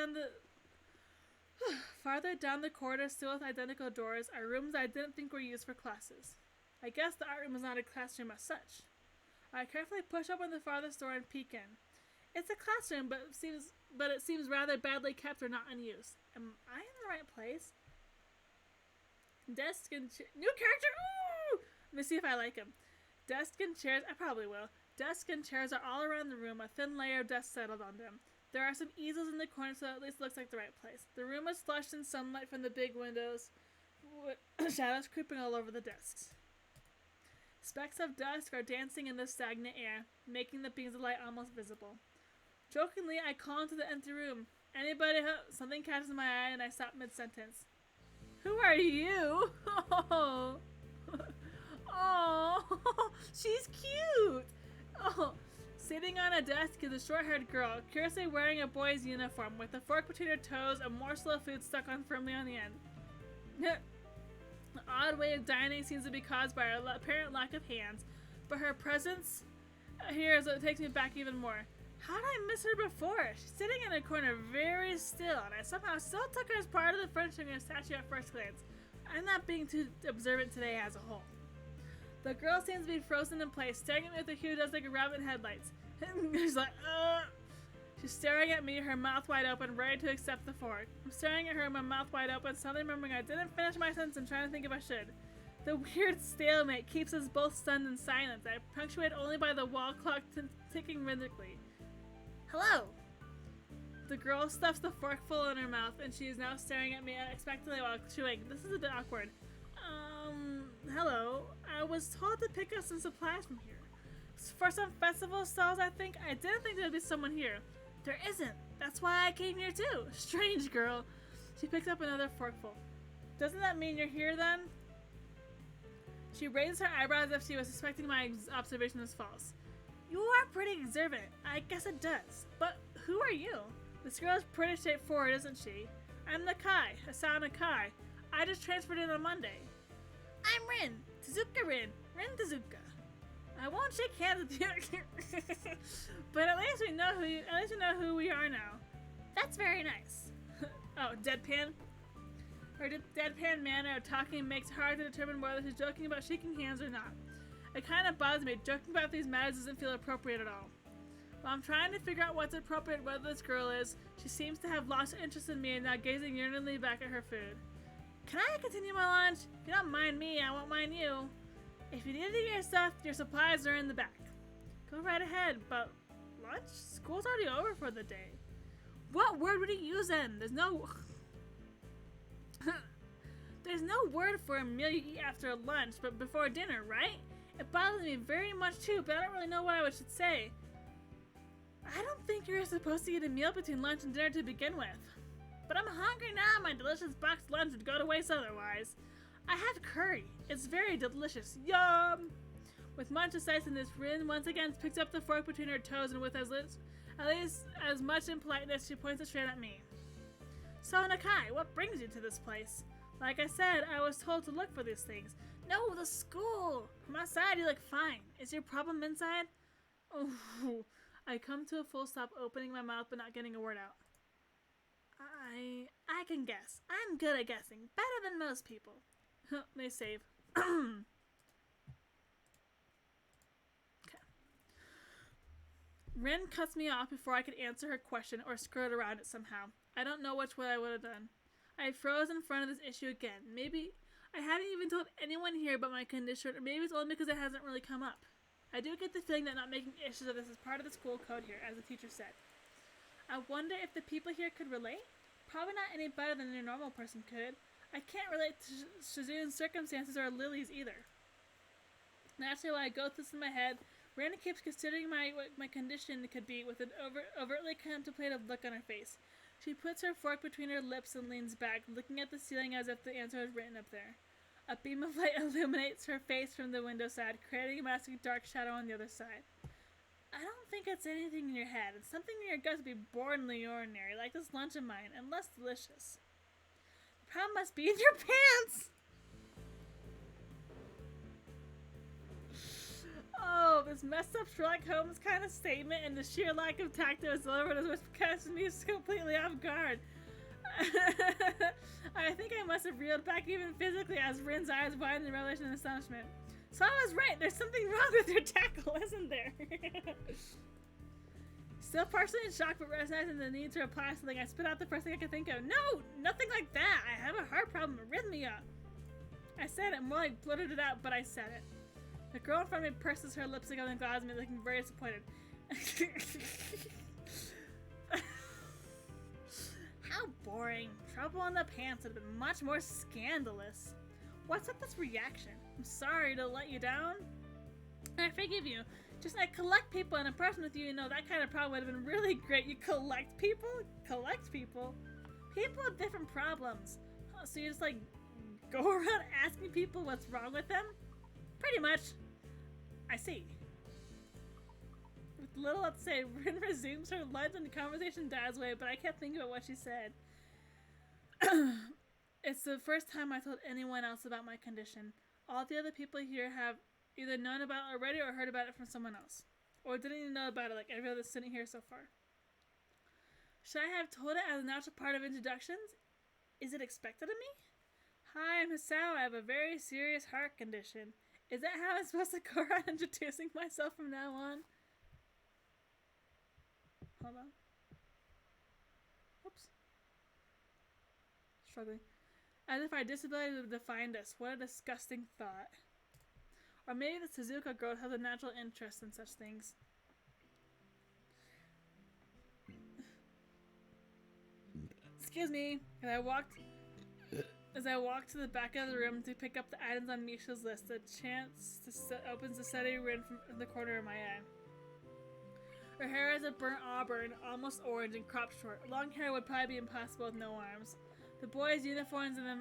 down the corridor, still with identical doors, are rooms I didn't think were used for classes. I guess the art room is not a classroom as such. I carefully push open the farthest door and peek in. It's a classroom, but it seems rather badly kept or not unused. Am I in the right place? Desk and new character. Ooh! Let me see if I like him. Desk and chairs. I probably will. Desk and chairs are all around the room. A thin layer of dust settled on them. There are some easels in the corner, so at least it looks like the right place. The room is flushed in sunlight from the big windows, with shadows creeping all over the desks. Specks of dust are dancing in the stagnant air, making the beams of light almost visible. Jokingly, I call into the empty room. Anybody? Something catches my eye, and I stop mid-sentence. Who are you? Oh, oh, she's cute. Oh, sitting on a desk is a short-haired girl, curiously wearing a boy's uniform, with a fork between her toes, a morsel of food stuck on firmly on the end. The odd way of dining seems to be caused by her apparent lack of hands, but her presence here is what takes me back even more. How did I miss her before? She's sitting in a corner very still, and I somehow still took her as part of the furnishing of a statue at first glance. I'm not being too observant today as a whole. The girl seems to be frozen in place, staring at me with a huge eyes like a rabbit in headlights. She's like, She's staring at me, her mouth wide open, ready to accept the fork. I'm staring at her, my mouth wide open, suddenly remembering I didn't finish my sentence and trying to think if I should. The weird stalemate keeps us both stunned in silence. I punctuate only by the wall clock ticking rhythmically. Hello! The girl stuffs the fork full in her mouth, and she is now staring at me unexpectedly while chewing. This is a bit awkward. Hello. I was told to pick up some supplies from here. For some festival stalls, I think. I didn't think there would be someone here. There isn't. That's why I came here too. Strange girl. She picks up another forkful. Doesn't that mean you're here then? She raises her eyebrows as if she was suspecting my observation was false. You are pretty observant. I guess it does. But who are you? This girl is pretty straightforward, isn't she? I'm Nakai, Asana Kai. I just transferred in on Monday. I'm Rin. Tezuka Rin. Rin Tezuka. I won't shake hands with you. But at least we know who we are now. That's very nice. Oh, deadpan? Her deadpan manner of talking makes it hard to determine whether she's joking about shaking hands or not. It kind of bothers me. Joking about these matters doesn't feel appropriate at all. While I'm trying to figure out what's appropriate, whether this girl is, she seems to have lost interest in me and now gazing yearningly back at her food. Can I continue my lunch? If you don't mind me, I won't mind you. If you need to get your stuff, your supplies are in the back. Go right ahead, but lunch? School's already over for the day. What word would he use then? There's no word for a meal you eat after lunch, but before dinner, right? It bothers me very much too, but I don't really know what I should say. I don't think you're supposed to eat a meal between lunch and dinner to begin with. But I'm hungry now, my delicious boxed lunch would go to waste otherwise. I have curry. It's very delicious. Yum! With much decisiveness, Rin once again picks up the fork between her toes and with at least as much impoliteness, she points it straight at me. So, Nakai, what brings you to this place? Like I said, I was told to look for these things. No, the school! From outside, you look fine. Is your problem inside? Oh, I come to a full stop, opening my mouth but not getting a word out. I can guess. I'm good at guessing. Better than most people. Let me save. Okay. Rin cuts me off before I could answer her question or skirt around it somehow. I don't know which way I would have done. I froze in front of this issue again. Maybe I haven't even told anyone here about my condition, or maybe it's only because it hasn't really come up. I do get the feeling that not making issues of this is part of the school code here, as the teacher said. I wonder if the people here could relate? Probably not any better than a normal person could. I can't relate to Shizune's circumstances or Lily's either. Naturally, while I go through this in my head, Randa keeps considering what my condition could be with an overtly contemplative look on her face. She puts her fork between her lips and leans back, looking at the ceiling as if the answer was written up there. A beam of light illuminates her face from the window side, creating a massive dark shadow on the other side. I don't think it's anything in your head. It's something in your gut to be boringly ordinary, like this lunch of mine, and less delicious. The Problem must be in your pants! Oh, this messed up Sherlock Holmes kind of statement and the sheer lack of tact that was delivered is what catches me completely off guard. I think I must have reeled back even physically as Rin's eyes widened in revelation and astonishment. So I was right, there's something wrong with your tackle, isn't there? Still partially in shock but recognizing the need to reply something, I spit out the first thing I could think of. No, nothing like that. I have a heart problem, arrhythmia. I said it, more like blurted it out, but I said it. The girl in front of me purses her lipstick on and glares at me, looking very disappointed. How boring. Trouble in the pants would have been much more scandalous. What's up this reaction? I'm sorry to let you down. I forgive you. Just I collect people and a person with you, you know, that kind of problem would have been really great. You collect people? Collect people? People with different problems. Oh, so you just like go around asking people what's wrong with them? Pretty much. I see. With little to say, Rin resumes her lunch and the conversation dies away, but I kept thinking about what she said. It's the first time I told anyone else about my condition. All the other people here have either known about it already or heard about it from someone else. Or didn't even know about it like every other sitting here so far. Should I have told it as a natural part of introductions? Is it expected of me? Hi, I'm Hisao. I have a very serious heart condition. Is that how I'm supposed to go around introducing myself from now on? Hold on. Oops. Struggling. As if our disability would have defined us. What a disgusting thought. Or maybe the Suzuka girl has a natural interest in such things. Excuse me. As I walked to the back of the room to pick up the items on Misha's list, a chance opens a steady Rin from the corner of my eye. Her hair is a burnt auburn, almost orange, and cropped short. Long hair would probably be impossible with no arms. The boys' uniforms and the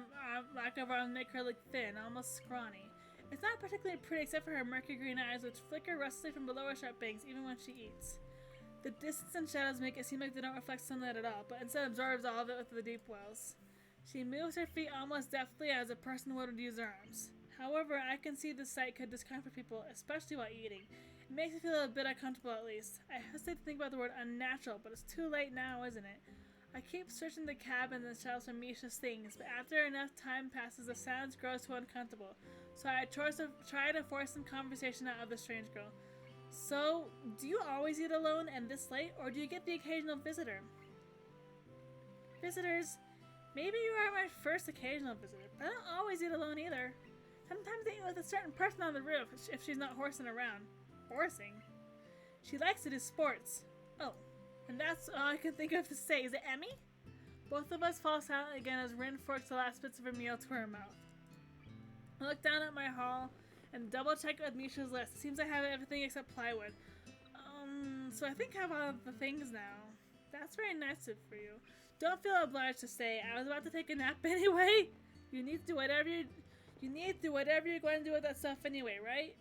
lack of arms make her look thin, almost scrawny. It's not particularly pretty except for her murky green eyes, which flicker restlessly from below her sharp bangs, even when she eats. The distance and shadows make it seem like they don't reflect sunlight at all, but instead absorbs all of it with the deep wells. She moves her feet almost deftly as a person would use her arms. However, I can see the sight could discomfort people, especially while eating. It makes me feel a bit uncomfortable at least. I hesitate to think about the word unnatural, but it's too late now, isn't it? I keep searching the cabin and shelves for Misha's things, but after enough time passes, the sounds grow too uncomfortable. So I try to force some conversation out of the strange girl. So, do you always eat alone and this late, or do you get the occasional visitor? Visitors? Maybe you are my first occasional visitor, but I don't always eat alone either. Sometimes I eat with a certain person on the roof if she's not horsing around. Horsing? She likes to do sports. Oh, and that's all I can think of to say. Is it Emmy? Both of us fall silent again as Rin forks the last bits of her meal to her mouth. I look down at my haul and double check it with Misha's list. It seems I have everything except plywood. So I think I have all the things now. That's very nice for you. Don't feel obliged to stay. I was about to take a nap anyway. You need to do whatever you're going to do with that stuff anyway, right?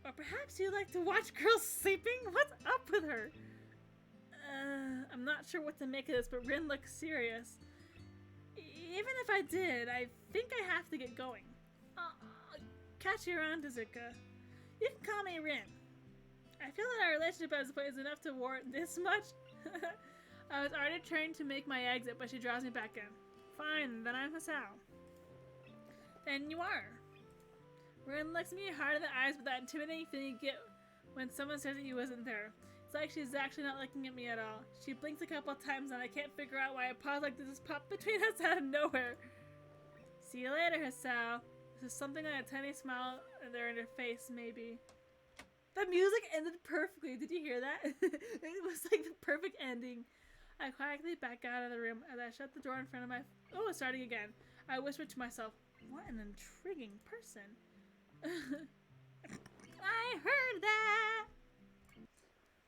Or perhaps you like to watch girls sleeping? What's up with her? I'm not sure what to make of this, but Rin looks serious. Even if I did, I think I have to get going. I'll catch you around, Tezuka. You can call me Rin. I feel that our relationship at this point is enough to warrant this much. I was already trying to make my exit, but she draws me back in. Fine, then I'm Hisao. Then you are. Rin looks me hard in the eyes with that intimidating feeling you get when someone says that you wasn't there. It's like she's actually not looking at me at all. She blinks a couple of times and I can't figure out why a pause like this just popped between us out of nowhere. See you later, Hisao. This is something like a tiny smile there in her face, maybe. The music ended perfectly. Did you hear that? It was like the perfect ending. I quietly back out of the room as I shut the door in front of my... Oh, starting again. I whispered to myself, what an intriguing person. I heard that!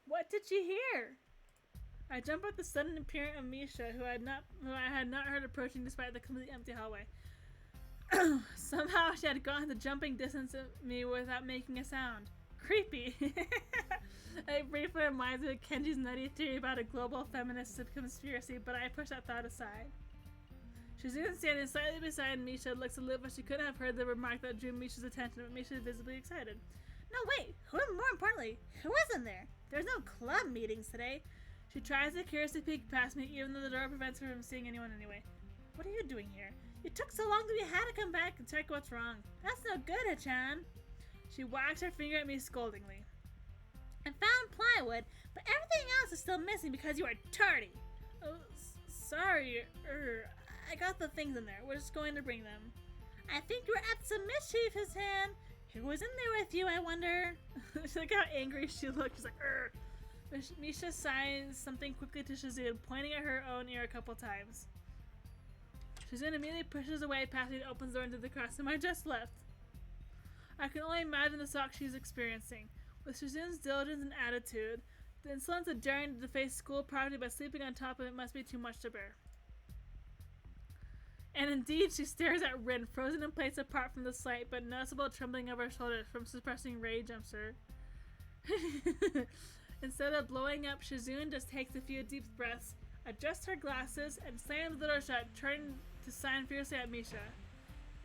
What did you hear? I jump at the sudden appearance of Misha, who I had not heard approaching despite the completely empty hallway. Somehow she had gone the jumping distance of me without making a sound. Creepy. It briefly reminds me of Kenji's nutty theory about a global feminist conspiracy, but I pushed that thought aside. Shizune, standing slightly beside Misha, looks aloof, but she couldn't have heard the remark that drew Misha's attention, but Misha is visibly excited.
No, wait! More importantly, who isn't there? There's no club meetings today.
She tries to curiously peek past me, even though the door prevents her from seeing anyone anyway.
What are you doing here? It took so long that we had to come back and check what's wrong. That's no good, Hachan.
She wags her finger at me scoldingly.
I found plywood, but everything else is still missing because you are tardy.
Oh, sorry. I got the things in there. We're just going to bring them.
I think you were up to some mischief, Hachan. Who was in there with you, I wonder?
Look how angry she looked. She's like, Misha signs something quickly to Shizune, pointing at her own ear a couple times. Shizune immediately pushes away past me and opens the door into the classroom I just left. I can only imagine the shock she's experiencing. With Shizune's diligence and attitude, the insolence of daring to deface school property by sleeping on top of it must be too much to bear. And indeed, she stares at Rin, frozen in place apart from the sight, but noticeable trembling of her shoulders from suppressing rage, I'm sure. Instead of blowing up, Shizune just takes a few deep breaths, adjusts her glasses, and slams the door shut, turning to sign fiercely at Misha.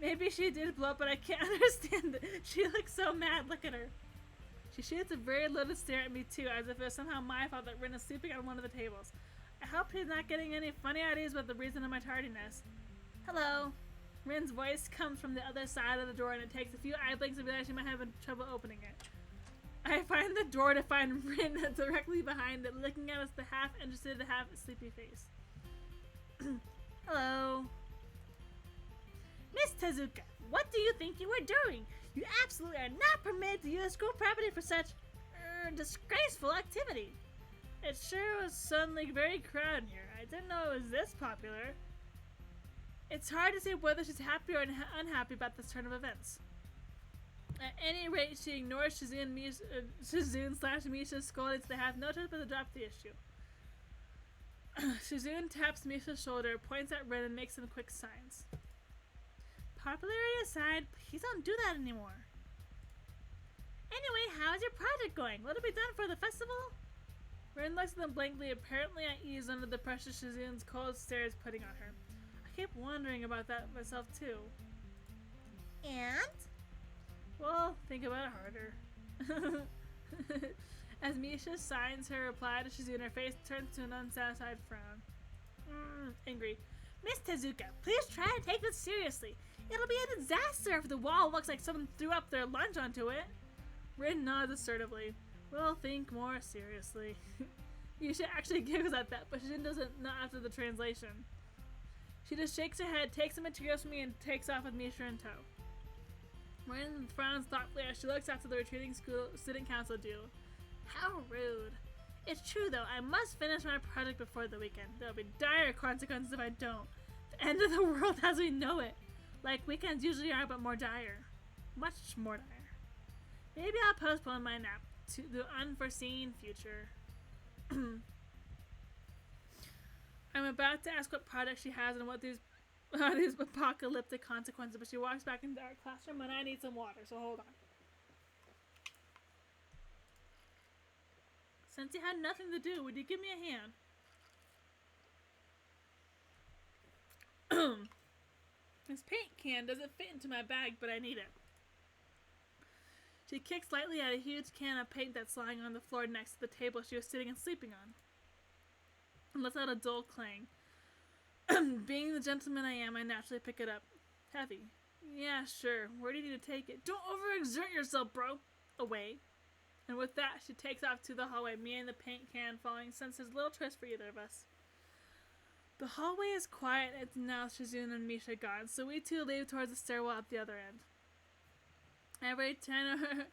Maybe she did blow up, but I can't understand it. She looks so mad. Look at her. She shoots a very loaded stare at me too, as if it was somehow my fault that Rin is sleeping on one of the tables. I hope she's not getting any funny ideas about the reason of my tardiness. Hello. Rin's voice comes from the other side of the door, and it takes a few eye blinks to realize she might have trouble opening it. I find the door to find Rin directly behind it, looking at us with a half-interested, half-sleepy face. Hello.
Miss Tezuka, what do you think you were doing? You absolutely are not permitted to use school property for such, disgraceful activity.
It sure was suddenly very crowded here. I didn't know it was this popular. It's hard to say whether she's happy or unhappy about this turn of events. At any rate, she ignores Shizune/Misha's scoldings. They have no choice but to drop the issue. Shizune taps Misha's shoulder, points at Rin, and makes some quick signs.
Popularity aside, please don't do that anymore. Anyway, how's your project going? Will it be done for the festival?
Rin looks at them blankly, apparently at ease under the pressure Shizune's cold stare is putting on her. I keep wondering about that myself too.
And?
Well, think about it harder. As Misha signs her reply to Shizune, her face turns to an unsatisfied frown. Angry.
Miss Tezuka, please try to take this seriously. It'll be a disaster if the wall looks like someone threw up their lunch onto it.
Rin nods assertively. We'll think more seriously. Misha actually giggles at that, but Shizune doesn't, not after the translation. She just shakes her head, takes the materials from me, and takes off with Misha in tow. Rin frowns thoughtfully as she looks after the retreating student council duo. How rude. It's true though, I must finish my project before the weekend. There'll be dire consequences if I don't. The end of the world as we know it. Like weekends usually are, but more dire. Much more dire. Maybe I'll postpone my nap to the unforeseen future. I'm about to ask what project she has and what these apocalyptic consequences, but she walks back into our classroom and I need some water, so hold on. Since you had nothing to do, would you give me a hand? This paint can doesn't fit into my bag, but I need it. She kicks lightly at a huge can of paint that's lying on the floor next to the table she was sitting and sleeping on, and lets out a dull clang. Being the gentleman I am, I naturally pick it up. Heavy. Yeah, sure. Where do you need to take it? Don't overexert yourself, bro. Away. And with that, she takes off to the hallway, me and the paint can following, since there's little choice for either of us. The hallway is quiet, and it's now Shizune and Misha gone, so we two leave towards the stairwell at the other end. Every 10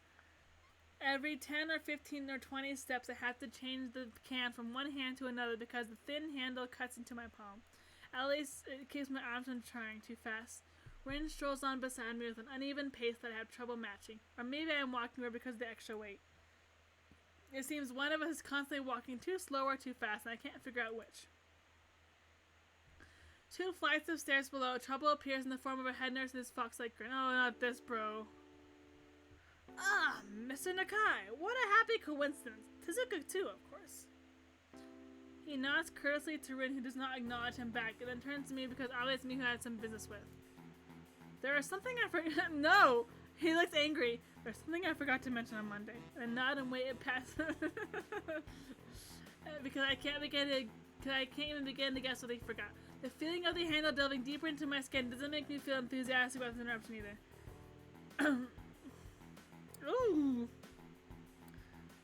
or 15 or 20 steps, I have to change the can from one hand to another because the thin handle cuts into my palm. At least it keeps my arms from trying too fast. Rin strolls on beside me with an uneven pace that I have trouble matching. Or maybe I am walking more because of the extra weight. It seems one of us is constantly walking too slow or too fast, and I can't figure out which. 2 flights of stairs below, trouble appears in the form of a head nurse and his fox-like grin. Oh, not this, bro. Ah, Mr. Nakai, what a happy coincidence. Tezuka too, of course. He nods courteously to Rin, who does not acknowledge him back, and then turns to me because obviously it's me who I had some business with. There is something I forgot. No! He looks angry. There's something I forgot to mention on Monday. And nod and wait it past. Because I can't even begin to guess what he forgot. The feeling of the handle delving deeper into my skin doesn't make me feel enthusiastic about this interruption either. Ooh.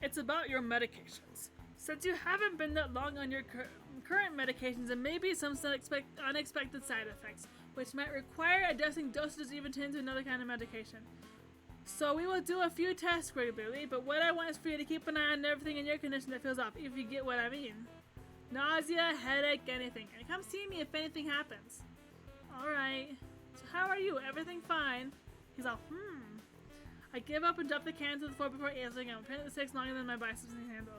It's about your medications. Since you haven't been that long on your current medications, and maybe some unexpected side effects, which might require adjusting dosages even to into another kind of medication. So we will do a few tests regularly, but what I want is for you to keep an eye on everything in your condition that feels off, if you get what I mean. Nausea, headache, anything. And come see me if anything happens. Alright. So how are you? Everything fine? He's all, I give up and drop the can to the floor before answering him. Apparently this takes longer than my biceps can handle.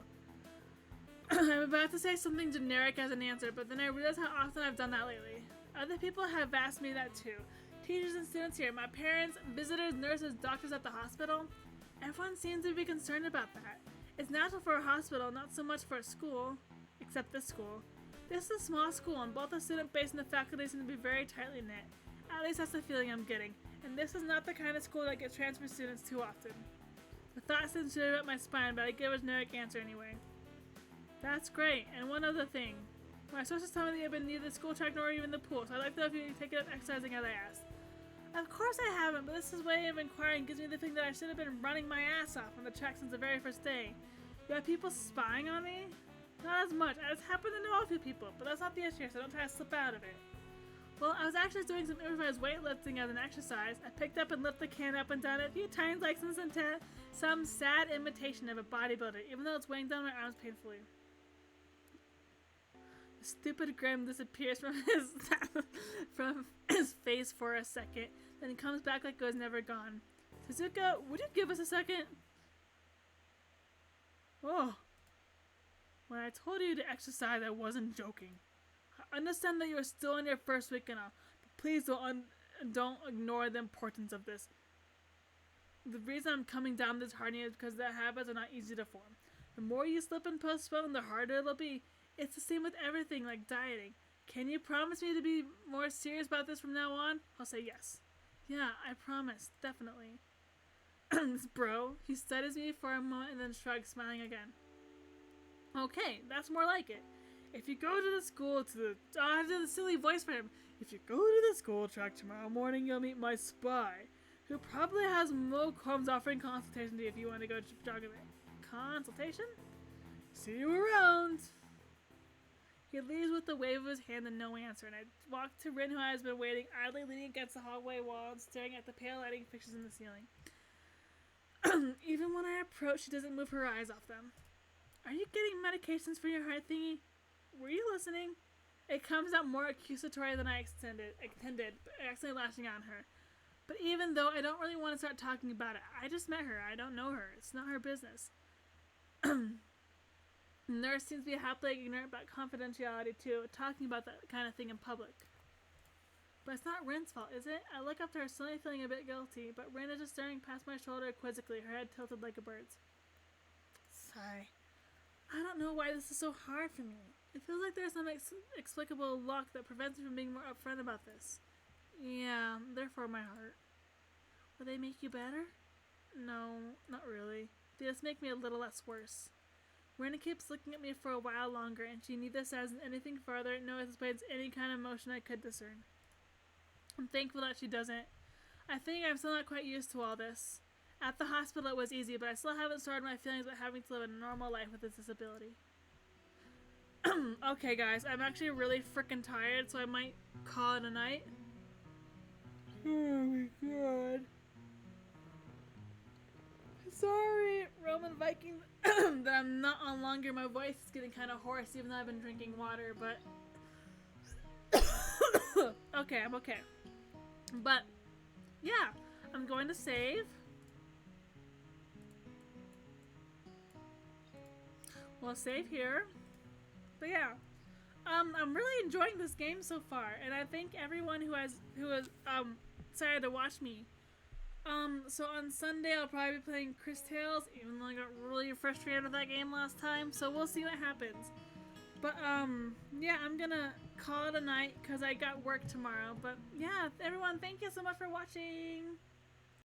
I'm about to say something generic as an answer, but then I realize how often I've done that lately. Other people have asked me that too. Teachers and students here, my parents, visitors, nurses, doctors at the hospital. Everyone seems to be concerned about that. It's natural for a hospital, not so much for a school. Except this school. This is a small school, and both the student base and the faculty seem to be very tightly knit. At least that's the feeling I'm getting. And this is not the kind of school that gets transfer students too often. The thought sends shiver up my spine, but I give a generic answer anyway. That's great, and one other thing. My sources tell me that you've been neither the school track nor even the pool, so I'd like to know if you take it up exercising as I asked. Of course I haven't, but this way of inquiring gives me the feeling that I should have been running my ass off on the track since the very first day. You have people spying on me? Not as much. I just happen to know a few people, but that's not the issue, so don't try to slip out of it. Well, I was actually doing some improvised weightlifting as an exercise. I picked up and lifted the can up and down a few times like some sad imitation of a bodybuilder, even though it's weighing down my arms painfully. The stupid grin disappears from his face for a second, then he comes back like it was never gone. Tezuka, would you give us a second? Oh. When I told you to exercise, I wasn't joking. I understand that you are still in your first week and all, but please don't ignore the importance of this. The reason I'm coming down this hard is because the habits are not easy to form. The more you slip and postpone, the harder it'll be. It's the same with everything, like dieting. Can you promise me to be more serious about this from now on? I'll say yes. Yeah, I promise, definitely. Bro, he studies me for a moment and then shrugs, smiling again. Okay, that's more like it. If you go to the school I did a silly voice for him. If you go to the school track tomorrow morning, you'll meet my spy, who probably has no qualms offering consultation to you if you want to go jog a bit. Consultation? See you around. He leaves with a wave of his hand and no answer, and I walk to Rin, who has been waiting, idly leaning against the hallway wall and staring at the pale lighting fixtures in the ceiling. Even when I approach, she doesn't move her eyes off them. Are you getting medications for your heart thingy? Were you listening? It comes out more accusatory than I intended, accidentally lashing on her. But even though I don't really want to start talking about it, I just met her. I don't know her. It's not her business. The nurse seems to be happily ignorant about confidentiality too, talking about that kind of thing in public. But it's not Rin's fault, is it? I look up to her, suddenly feeling a bit guilty, but Rin is just staring past my shoulder quizzically, her head tilted like a bird's. Sigh. I don't know why this is so hard for me. It feels like there's some inexplicable lock that prevents me from being more upfront about this. Yeah, therefore my heart. Will they make you better? No, not really. They just make me a little less worse. Rena keeps looking at me for a while longer, and she neither says anything further nor displays any kind of emotion I could discern. I'm thankful that she doesn't. I think I'm still not quite used to all this. At the hospital it was easy, but I still haven't started my feelings about having to live a normal life with this disability. Okay guys, I'm actually really freaking tired, so I might call it a night. Oh my god. Sorry, Roman Viking, that I'm not on longer. My voice is getting kind of hoarse even though I've been drinking water, but... Okay, I'm okay. But, yeah, I'm going to save. We'll save here. But yeah, I'm really enjoying this game so far, and I thank everyone who has decided to watch me. So on Sunday I'll probably be playing Chris Tales, even though I got really frustrated with that game last time. So we'll see what happens. But yeah, I'm gonna call it a night because I got work tomorrow. But yeah, everyone, thank you so much for watching.